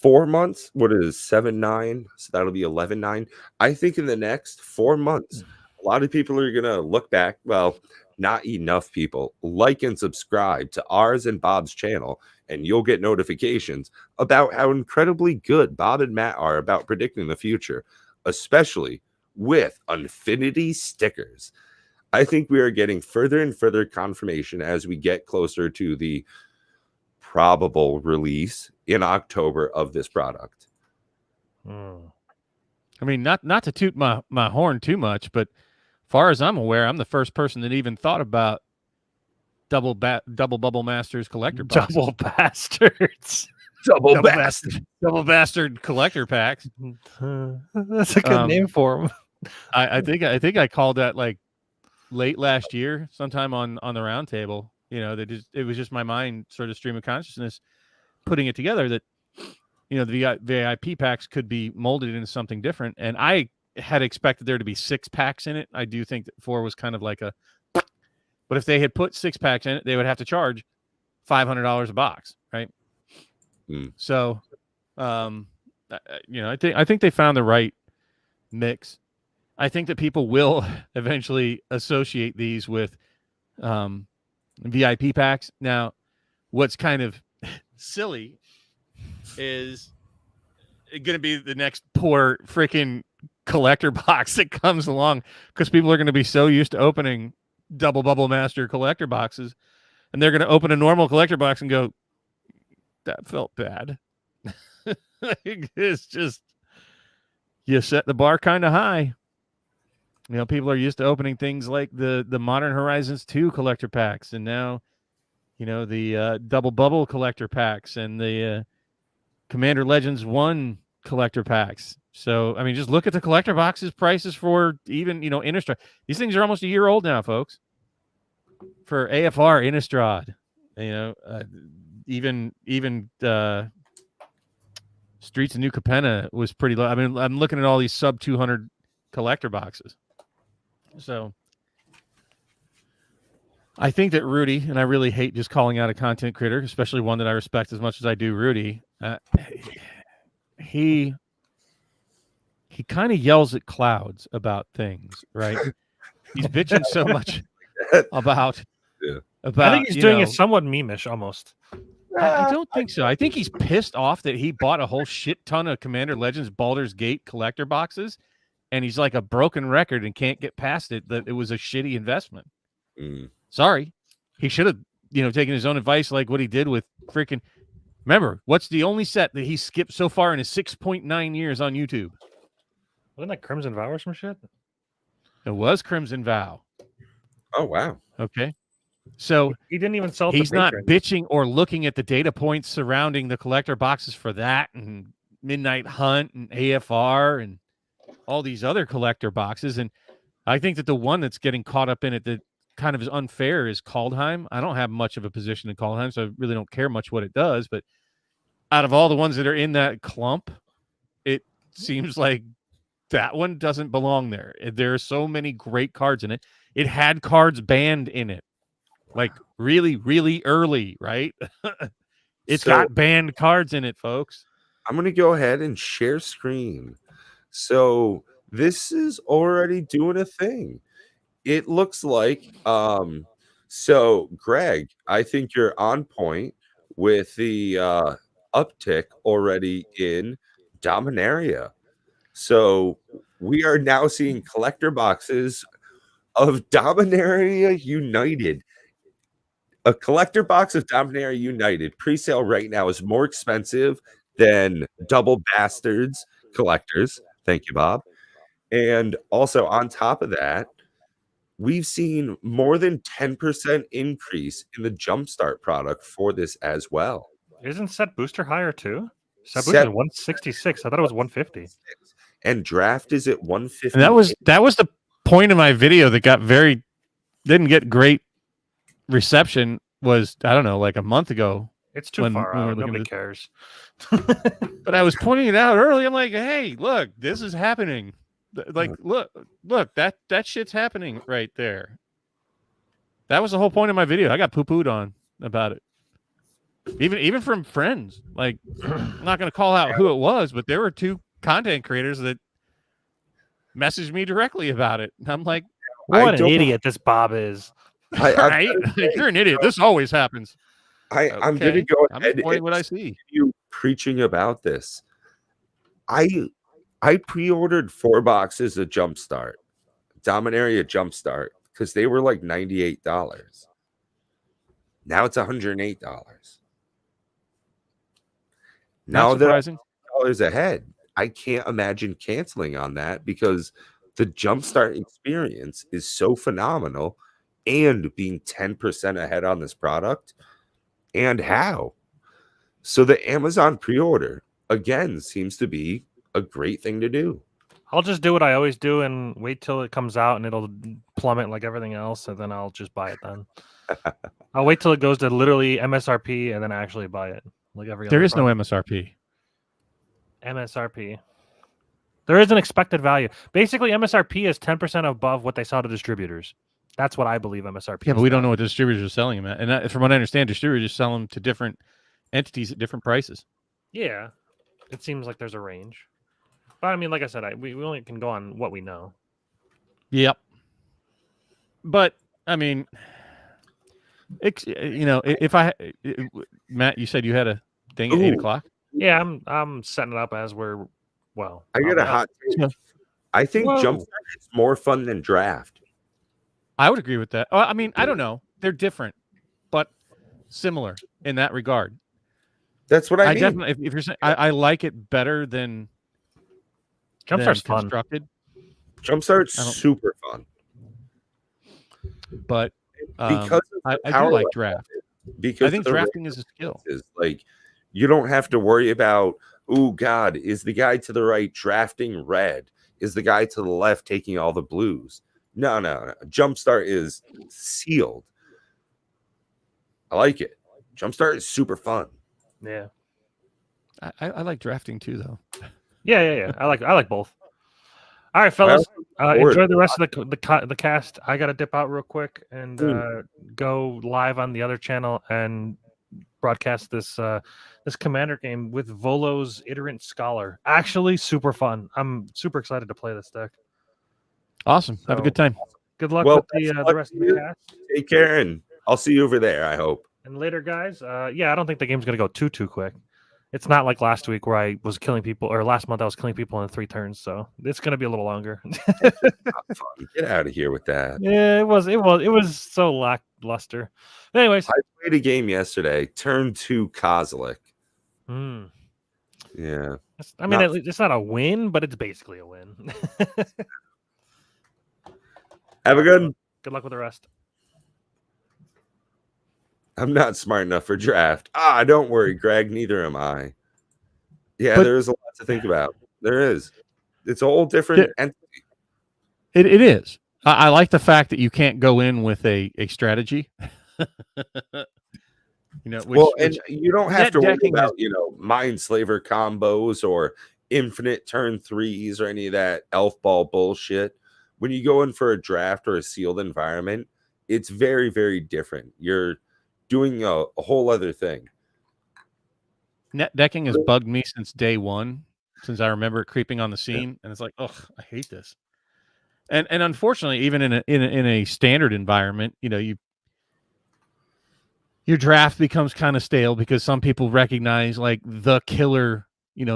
4 months, what is 7-9? So that'll be 11-9. I think in the next 4 months, a lot of people are gonna look back. Well, not enough people like and subscribe to ours and Bob's channel, and you'll get notifications about how incredibly good Bob and Matt are about predicting the future, especially with Infinity stickers. I think we are getting further and further confirmation as we get closer to the probable release in October of this product. Mm. I mean, not to toot my horn too much, but far as I'm aware, I'm the first person that even thought about double Bubble Masters collector boxes. Double bastards. Double Double bastard collector packs. That's a good name for them. I think I called that like late last year, sometime on the round table. It was just my mind sort of stream of consciousness putting it together that the VIP packs could be molded into something different, and I had expected there to be 6 packs in it. I do think that 4 was kind of like but if they had put 6 packs in it, they would have to charge $500 a box, right? So, I think they found the right mix. I think that people will eventually associate these with VIP packs. Now, what's kind of silly is going to be the next poor freaking collector box that comes along, because people are going to be so used to opening Double Bubble Master collector boxes, and they're going to open a normal collector box and go, that felt bad. It's just, you set the bar kind of high. You know, people are used to opening things like the Modern Horizons 2 collector packs, and now, you know, the Double Bubble collector packs and the Commander Legends 1 collector packs. So, I mean, just look at the collector boxes prices for even, you know, Innistrad. These things are almost a year old now, folks. For AFR, Innistrad, you know, even Streets of New Capenna was pretty low. I mean, I'm looking at all these sub 200 collector boxes. So I think that Rudy, and I really hate just calling out a content creator, especially one that I respect as much as I do Rudy, he kind of yells at clouds about things, right? He's bitching so much about I think he's doing it somewhat meme-ish almost. I don't think so. I think he's pissed off that he bought a whole shit ton of Commander Legends Baldur's Gate collector boxes, and he's like a broken record and can't get past it, that it was a shitty investment. Sorry. He should have, you know, taken his own advice like what he did with freaking... Remember, what's the only set that he skipped so far in his 6.9 years on YouTube? Wasn't that Crimson Vow or some shit? It was Crimson Vow. Oh, wow. Okay. So he didn't even sell. He's not bitching or looking at the data points surrounding the collector boxes for that, and Midnight Hunt and AFR and all these other collector boxes. And I think that the one that's getting caught up in it that kind of is unfair is Kaldheim. I don't have much of a position in Kaldheim, so I really don't care much what it does. But out of all the ones that are in that clump, it seems like that one doesn't belong there. There are so many great cards in it. It had cards banned in it, like really, really early, right? It's got banned cards in it, folks. I'm going to go ahead and share screen. So this is already doing a thing. It looks like, so Greg, I think you're on point with the uptick already in Dominaria. So we are now seeing collector boxes of Dominaria United. A collector box of Dominaria United pre-sale right now is more expensive than Double Bastards collectors. Thank you, Bob. And also on top of that, we've seen more than 10% increase in the Jumpstart product for this as well. Isn't set booster higher too? Set booster is 166. I thought it was 150. And draft is at 150. And that was the point of my video that didn't get great reception. Was, I don't know, like a month ago. It's too far out. Nobody cares. But I was pointing it out early. I'm like, hey, look, this is happening. Like, look, that shit's happening right there. That was the whole point of my video. I got poo-pooed on about it. Even from friends. Like, I'm not going to call out who it was, but there were two content creators that messaged me directly about it. And I'm like, what an idiot this Bob is. Right? You're an idiot. This always happens. I'm going to go ahead and what I see. You preaching about this. I pre-ordered 4 boxes of Jumpstart, Dominaria Jumpstart, because they were like $98. Now it's $108. Now they're $100 ahead. I can't imagine canceling on that because the Jumpstart experience is so phenomenal, and being 10% ahead on this product, and how. So the Amazon pre-order again seems to be a great thing to do. I'll just do what I always do and wait till it comes out and it'll plummet like everything else, and then I'll just buy it then. I'll wait till it goes to literally MSRP and then actually buy it. Like every there is product. No MSRP. MSRP. There is an expected value. Basically, MSRP is 10% above what they sell to distributors. That's what I believe MSRP. Yeah, but we don't know what distributors are selling them at. And from what I understand, distributors sell them to different entities at different prices. Yeah, it seems like there's a range. But I mean, like I said, we only can go on what we know. Yep. But I mean, If Matt, you said you had a thing at 8 o'clock. Yeah, I'm setting it up as we're I got a hot take. I think Jumpstart is more fun than Draft. I would agree with that. I mean, I don't know. They're different, but similar in that regard. That's what I mean. Definitely, if you're saying, I like it better than Jumpstart's fun. Constructed. Jumpstart's super fun. But because I do like Draft. Because I think drafting is a skill. Like, you don't have to worry about, oh God, is the guy to the right drafting red? Is the guy to the left taking all the blues? No. Jumpstart is sealed. I like it. Jumpstart is super fun. Yeah. I like drafting too, though. Yeah. I like both. All right, fellas. Enjoy the rest of the cast. I gotta dip out real quick and go live on the other channel and broadcast this Commander game with Volo's Iterant Scholar. Actually, super fun. I'm super excited to play this deck. Awesome. Have a good time. Good luck with the rest of the cast. Take care, and I'll see you over there, I hope. And later, guys. I don't think the game's gonna go too quick. It's not like last week where I was killing people, or last month I was killing people in 3 turns. So it's going to be a little longer. Get out of here with that. Yeah, it was so lackluster. Anyways, I played a game yesterday. Turn 2 Kozilek. Yeah. I mean, it's not a win, but it's basically a win. Have a good luck with the rest. I'm not smart enough for draft. Don't worry, Greg. Neither am I. Yeah, there is a lot to think about. There is. It's a whole different entity. It is. I like the fact that you can't go in with a strategy. And you don't have to worry about Mindslaver combos or infinite turn 3s or any of that elf ball bullshit. When you go in for a draft or a sealed environment, it's very, very different. You're doing a whole other thing. Net decking has bugged me since day one, since I remember it creeping on the scene, and it's like, I hate this. And unfortunately, even in a standard environment, your draft becomes kind of stale because some people recognize like the killer,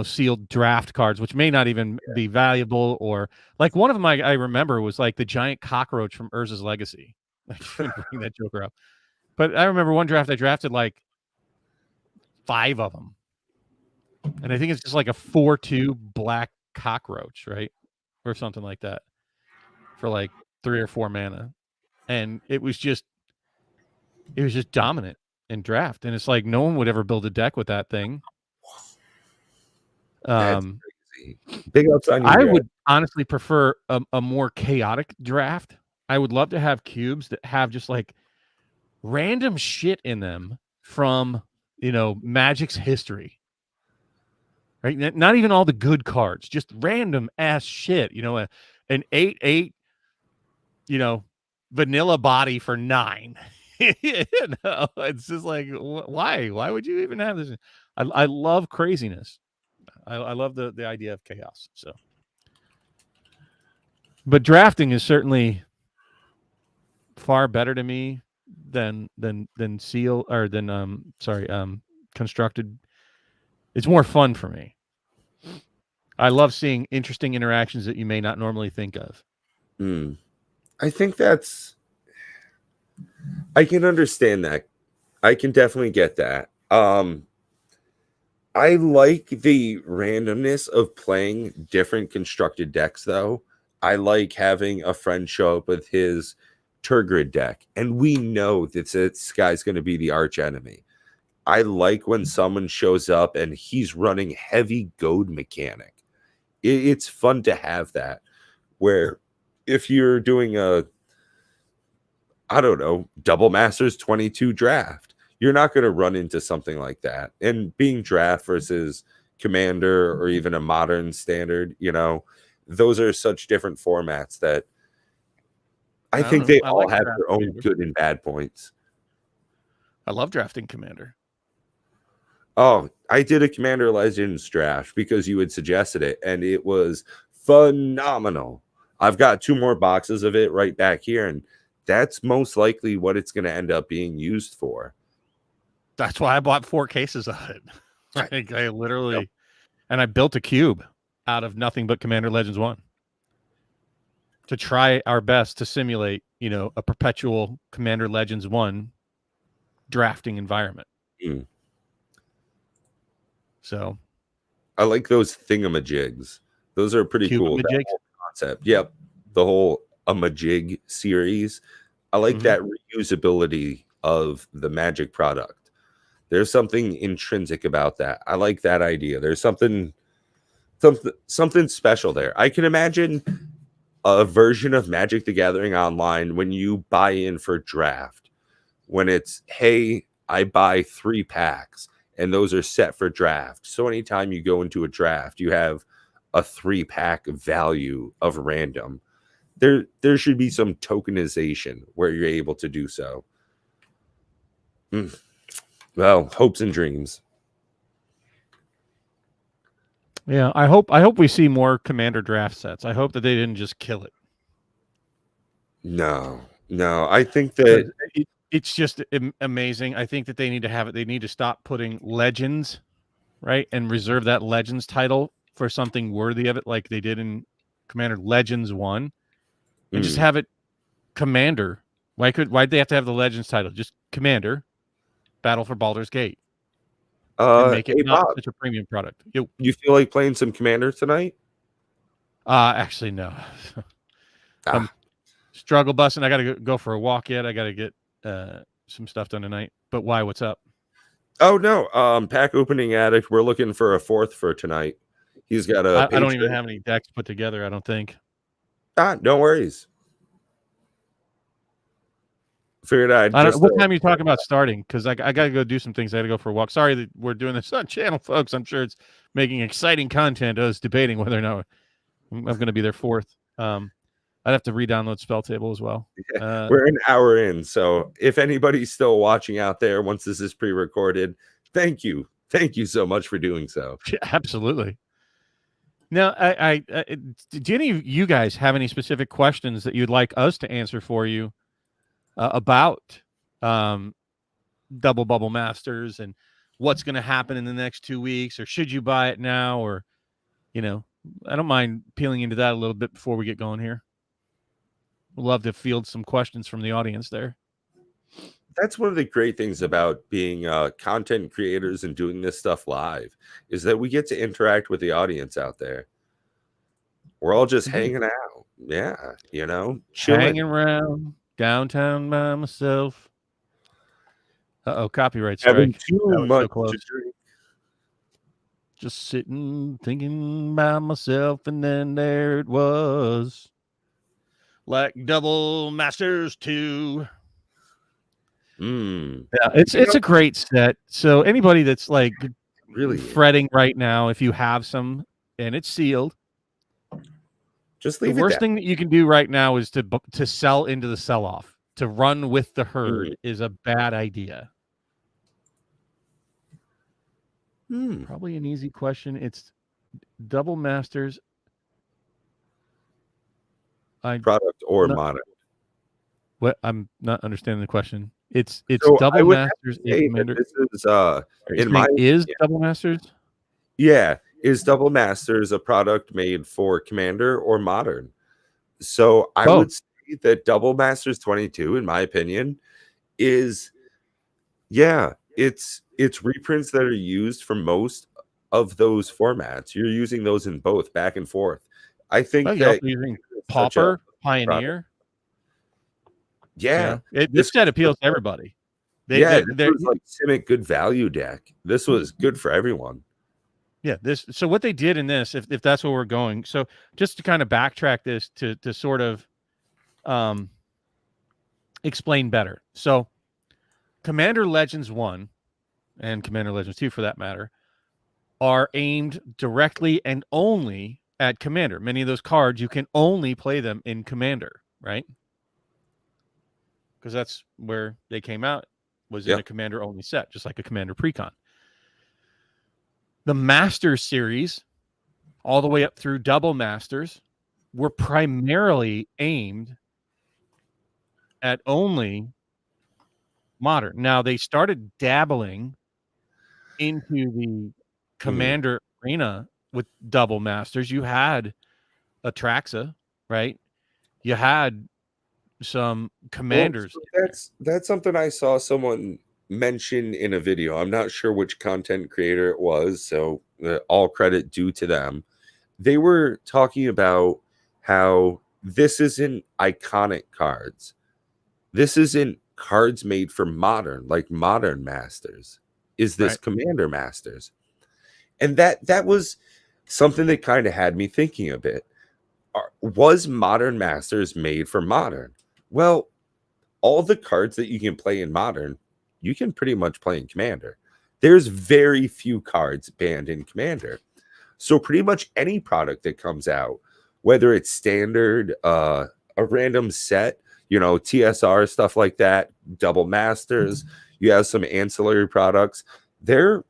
sealed draft cards, which may not even be valuable. Or like one of them I remember was like the giant cockroach from Urza's Legacy. I shouldn't bring that joker up. But I remember one draft I drafted like 5 of them. And I think it's just like a 4/2 black cockroach, right? Or something like that. For like 3 or 4 mana. And it was just dominant in draft. And it's like no one would ever build a deck with that thing. That's crazy. Big ups on you. I would honestly prefer a more chaotic draft. I would love to have cubes that have just like random shit in them from Magic's history, right? Not even all the good cards, just random ass shit. An 8/8 vanilla body for 9. It's just like, why would you even have this? I love craziness. I love the idea of chaos. So, but drafting is certainly far better to me than seal or than constructed. It's more fun for me. I love seeing interesting interactions that you may not normally think of. I think I can understand that. I can definitely get that. I like the randomness of playing different constructed decks, though. I like having a friend show up with his Tergrid deck, and we know that this guy's going to be the arch enemy. I like when someone shows up and he's running heavy goad mechanic. It's fun to have that, where if you're doing Double Masters 22 draft, you're not going to run into something like that. And being draft versus Commander or even a modern standard, those are such different formats that I think they all have their own good and bad points. I love drafting Commander. Oh, I did a Commander Legends draft because you had suggested it, and it was phenomenal. I've got 2 more boxes of it right back here, and that's most likely what it's going to end up being used for. That's why I bought 4 cases of it. I literally, and I built a cube out of nothing but Commander Legends 1 to try our best to simulate, a perpetual Commander Legends 1 drafting environment. Mm. So I like those thingamajigs. Those are pretty cool. That whole concept. Yep. The whole Majig series. I like that reusability of the Magic product. There's something intrinsic about that. I like that idea. There's something special there. I can imagine a version of Magic the Gathering Online when you buy in for draft, when it's, hey, I buy 3 packs and those are set for draft. So anytime you go into a draft, you have a 3-pack value of random. There should be some tokenization where you're able to do so. Well, hopes and dreams. Yeah, I hope we see more Commander draft sets. I hope that they didn't just kill it. No, I think that it's just amazing. I think that they need to have it. They need to stop putting Legends, right, and reserve that Legends title for something worthy of it, like they did in Commander Legends 1, and just have it Commander. Why'd they have to have the Legends title? Just Commander, Battle for Baldur's Gate. And make it not such a premium product. You feel like playing some Commander tonight? Actually, no. I'm struggle busting. I got to go for a walk yet. I got to get some stuff done tonight. But why? What's up? Oh no, pack opening addict. We're looking for a 4th for tonight. He's got a. I don't even have any decks put together. I don't think. No worries. Figured what time are you talking about starting? Because I got to go do some things. I got to go for a walk. Sorry that we're doing this on channel, folks. I'm sure it's making exciting content. I was debating whether or not I'm going to be there 4th. I'd have to re-download Spell Table as well. We're an hour in, so if anybody's still watching out there once this is pre-recorded, thank you so much for doing so. Yeah, absolutely. Now, do any of you guys have any specific questions that you'd like us to answer for you about Double Bubble Masters and what's going to happen in the next 2 weeks, or should you buy it now? Or, I don't mind peeling into that a little bit before we get going here. We'd love to field some questions from the audience there. That's one of the great things about being content creators and doing this stuff live, is that we get to interact with the audience out there. We're all just hanging out. Yeah, chilling. Hanging around downtown by myself. Copyright strike. Having too much to drink. Just sitting thinking by myself, and then there it was, like Double Masters 2. Yeah, it's a great set. So anybody that's like really fretting right now, if you have some and it's sealed, just leave the worst thing that you can do right now is to sell into the sell-off. To run with the herd is a bad idea. Probably an easy question. It's Double Masters. Product or modern? What? I'm not understanding the question. It's so Double Masters is Commander. This is Double Masters? Yeah. Is Double Masters a product made for Commander or Modern? So I would say that Double Masters 22, in my opinion, is it's reprints that are used for most of those formats. You're using those in both, back and forth. I think that using Pauper, Pioneer. Yeah. This set appeals to everybody. This was like Simic good value deck. This was good for everyone. Yeah, so what they did in this, if that's where we're going, so just to kind of backtrack this to sort of explain better. So Commander Legends 1 and Commander Legends 2, for that matter, are aimed directly and only at Commander. Many of those cards, you can only play them in Commander, right? Because that's where they came out, was in a Commander only set, just like a Commander Precon. The Masters series, all the way up through Double Masters, were primarily aimed at only modern. Now they started dabbling into the Commander arena with double masters. You had Atraxa, right? You had some commanders. Well, so that's something I saw someone mention in a video. I'm not sure which content creator it was, so all credit due to them. They were talking about how this isn't iconic cards. This isn't cards made for modern, like Modern Masters. Is this Right. Commander Masters? And that was something that kind of had me thinking a bit. Was Modern Masters made for Modern? Well, all the cards that you can play in Modern, you can pretty much play in Commander. There's very few cards banned in Commander. So pretty much any product that comes out, whether it's standard, a random set, TSR, stuff like that, double masters, you have some ancillary products, they're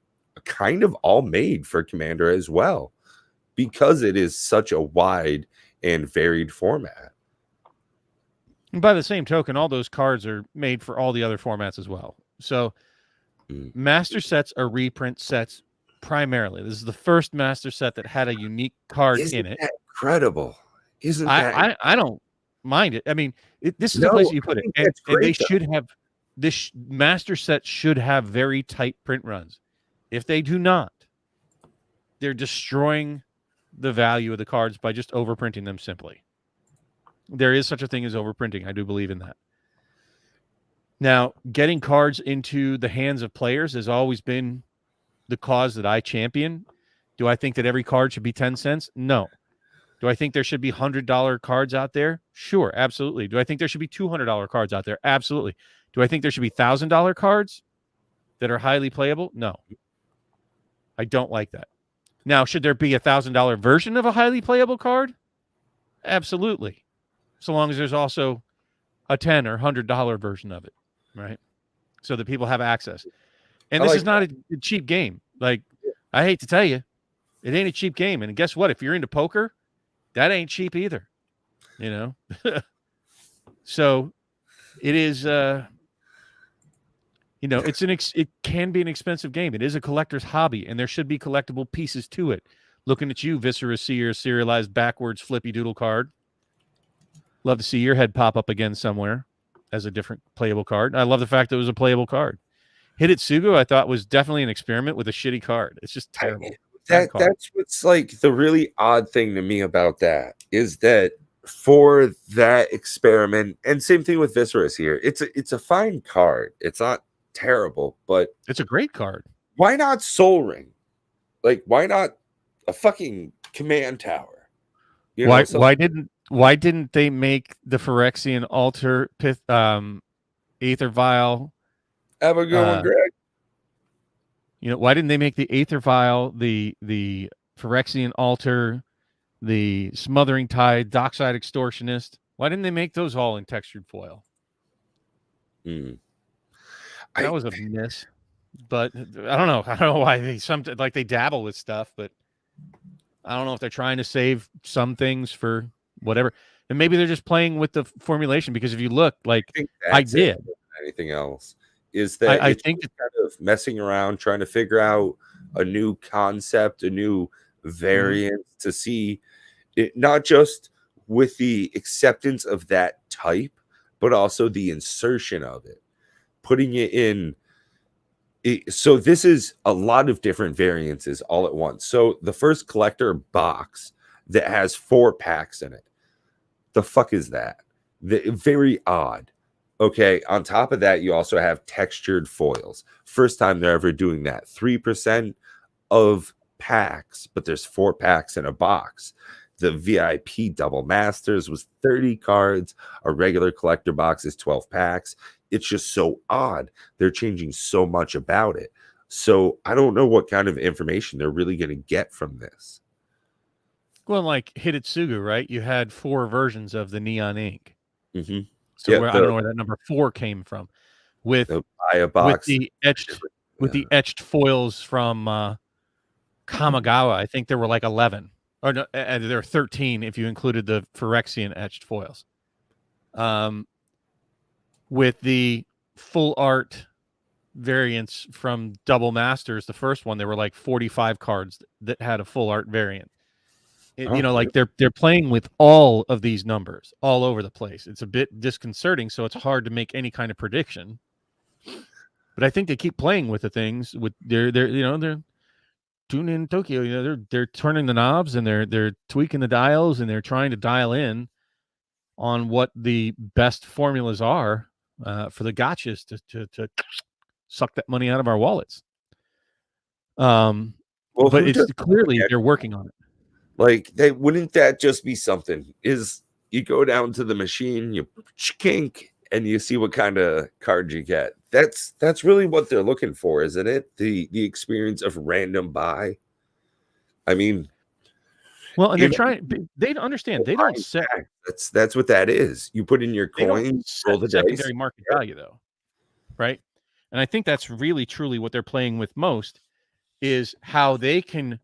kind of all made for Commander as well, because it is such a wide and varied format. And by the same token, all those cards are made for all the other formats as well. So master sets are reprint sets primarily. This is the first master set that had a unique card in it. That incredible? Isn't that? I don't mind it. I mean, this is the place you put it. And they should have this master set should have very tight print runs. If they do not, they're destroying the value of the cards by just overprinting them simply. There is such a thing as overprinting. I do believe in that. Now, getting cards into the hands of players has always been the cause that I champion. Do I think that every card should be 10 cents? No. Do I think there should be $100 cards out there? Sure, absolutely. Do I think there should be $200 cards out there? Absolutely. Do I think there should be $1,000 cards that are highly playable? No. I don't like that. Now, should there be a $1,000 version of a highly playable card? Absolutely. So long as there's also a $10 or $100 version of it, right? So that people have access. And this is not a cheap game. Like, I hate to tell you, it ain't a cheap game. And guess what? If you're into poker, that ain't cheap either, So it is, it can be an expensive game. It is a collector's hobby, and there should be collectible pieces to it. Looking at you, Viscera Seer, serialized backwards flippy doodle card. Love to see your head pop up again somewhere as a different playable card. I love the fact that it was a playable card. Hidetsugu, I thought, was definitely an experiment with a shitty card. It's just terrible. That's what's like the really odd thing to me about that is that for that experiment, and same thing with Viscera here, it's a fine card. It's not terrible, but it's a great card. Why not Sol Ring? Like, why not a fucking command tower? Why didn't they make the Phyrexian Altar Aether Vial? Have a good one, Greg. Why didn't they make the Aether Vial, the Phyrexian Altar, the Smothering Tide, Dockside Extortionist? Why didn't they make those all in textured foil? That was a miss. But I don't know. I don't know why they dabble with stuff, but I don't know if they're trying to save some things for whatever. And maybe they're just playing with the formulation, because if you look, like I did. Anything else is that I think it's kind of messing around, trying to figure out a new concept, a new variant to see it, not just with the acceptance of that type, but also the insertion of it, putting it in. So this is a lot of different variances all at once. So the first collector box that has 4 packs in it. The fuck is that? Very odd. Okay, on top of that, you also have textured foils. First time they're ever doing that. 3% of packs, but there's 4 packs in a box. The VIP Double Masters was 30 cards. A regular collector box is 12 packs. It's just so odd. They're changing so much about it. So I don't know what kind of information they're really going to get from this. Well, like Hidetsugu, right? You had 4 versions of the Neon Ink. Mm-hmm. So I don't know where that number 4 came from. With the etched foils from Kamigawa, I think there were like 11. Or no, there are 13 if you included the Phyrexian etched foils. with the full art variants from Double Masters. The first one, there were like 45 cards that had a full art variant. Like they're playing with all of these numbers all over the place. It's a bit disconcerting, so it's hard to make any kind of prediction. But I think they keep playing with the things. With they're tuning in Tokyo. They're turning the knobs and they're tweaking the dials and they're trying to dial in on what the best formulas are for the gotchas to suck that money out of our wallets. But it's clearly they're working on it. Like, wouldn't that just be something? Is you go down to the machine, you kink, and you see what kind of card you get. That's really what they're looking for, isn't it? The experience of random buy. I mean, well, and they're trying. They understand. They don't set. That's what that is. You put in your coins, roll the secondary market value, though, right? And I think that's really truly what they're playing with most is how they can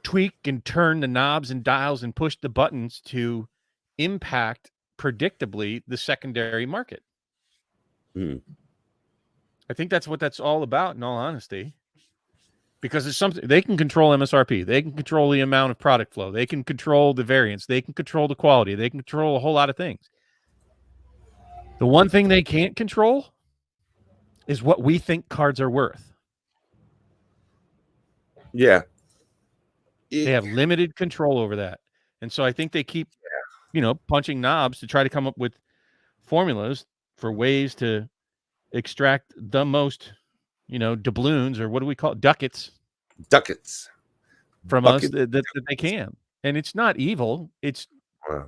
tweak and turn the knobs and dials and push the buttons to impact predictably the secondary market. I think that's what that's all about, in all honesty, because it's something they can control MSRP. They can control the amount of product flow. They can control the variance. They can control the quality. They can control a whole lot of things. The one thing they can't control is what we think cards are worth. Yeah. They have limited control over that. And so I think they keep, punching knobs to try to come up with formulas for ways to extract the most, doubloons, or what do we call it? Ducats from us that they can. And it's not evil. It's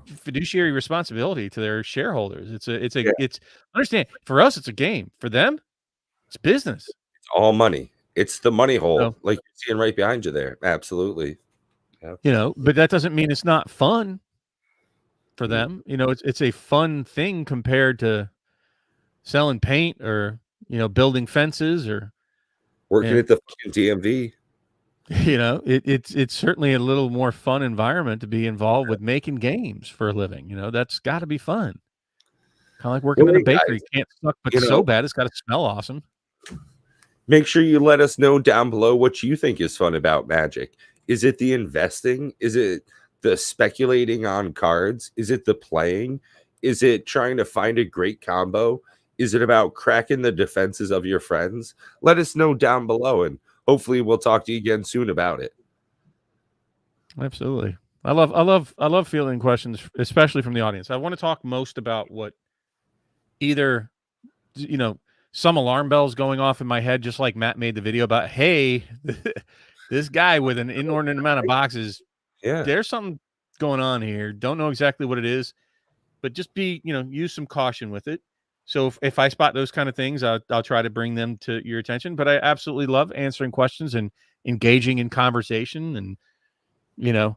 fiduciary responsibility to their shareholders. It's understand, for us, it's a game. For them, it's business. It's all money. It's the money hole, like you're seeing right behind you there. Absolutely. Yeah. But that doesn't mean it's not fun for them. It's a fun thing compared to selling paint or, building fences or working at the DMV. It's certainly a little more fun environment to be involved with making games for a living. That's got to be fun. Kind of like working in a bakery. Can't suck, but so bad it's got to smell awesome. Make sure you let us know down below what you think is fun about Magic. Is it the investing? Is it the speculating on cards? Is it the playing? Is it trying to find a great combo? Is it about cracking the defenses of your friends? Let us know down below, and hopefully we'll talk to you again soon about it. Absolutely. I love fielding questions, especially from the audience. I want to talk most about what either, some alarm bells going off in my head, just like Matt made the video about, hey, this guy with an inordinate amount of boxes, there's something going on here. Don't know exactly what it is, but just use some caution with it. So if I spot those kind of things, I'll try to bring them to your attention. But I absolutely love answering questions and engaging in conversation and,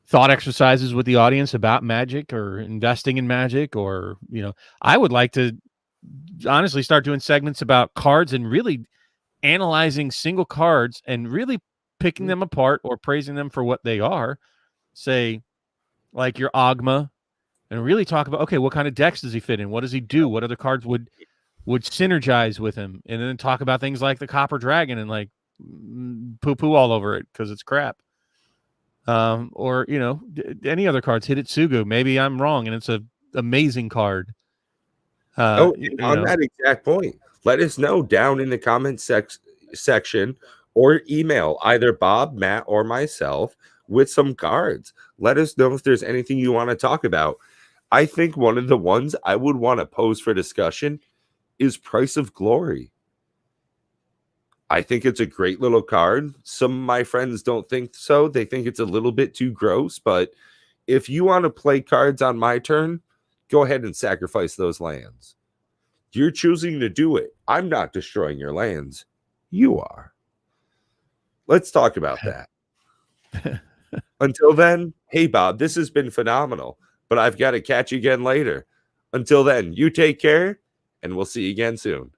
thought exercises with the audience about Magic or investing in Magic, or, I would like to honestly start doing segments about cards and really analyzing single cards and really picking them apart or praising them for what they are. Say, like your Ogma, and really talk about, okay, what kind of decks does he fit in? What does he do? What other cards would synergize with him? And then talk about things like the Copper Dragon and like poo-poo all over it because it's crap. Or, any other cards. Hitotsugu. Maybe I'm wrong and it's an amazing card. On that exact point, let us know down in the comment section or email either Bob, Matt, or myself with some cards. Let us know if there's anything you want to talk about. I think one of the ones I would want to pose for discussion is Price of Glory. I think it's a great little card. Some of my friends don't think so. They think it's a little bit too gross, but if you want to play cards on my turn, go ahead and sacrifice those lands. You're choosing to do it. I'm not destroying your lands. You are. Let's talk about that. Until then, hey, Bob, this has been phenomenal, but I've got to catch you again later. Until then, you take care, and we'll see you again soon.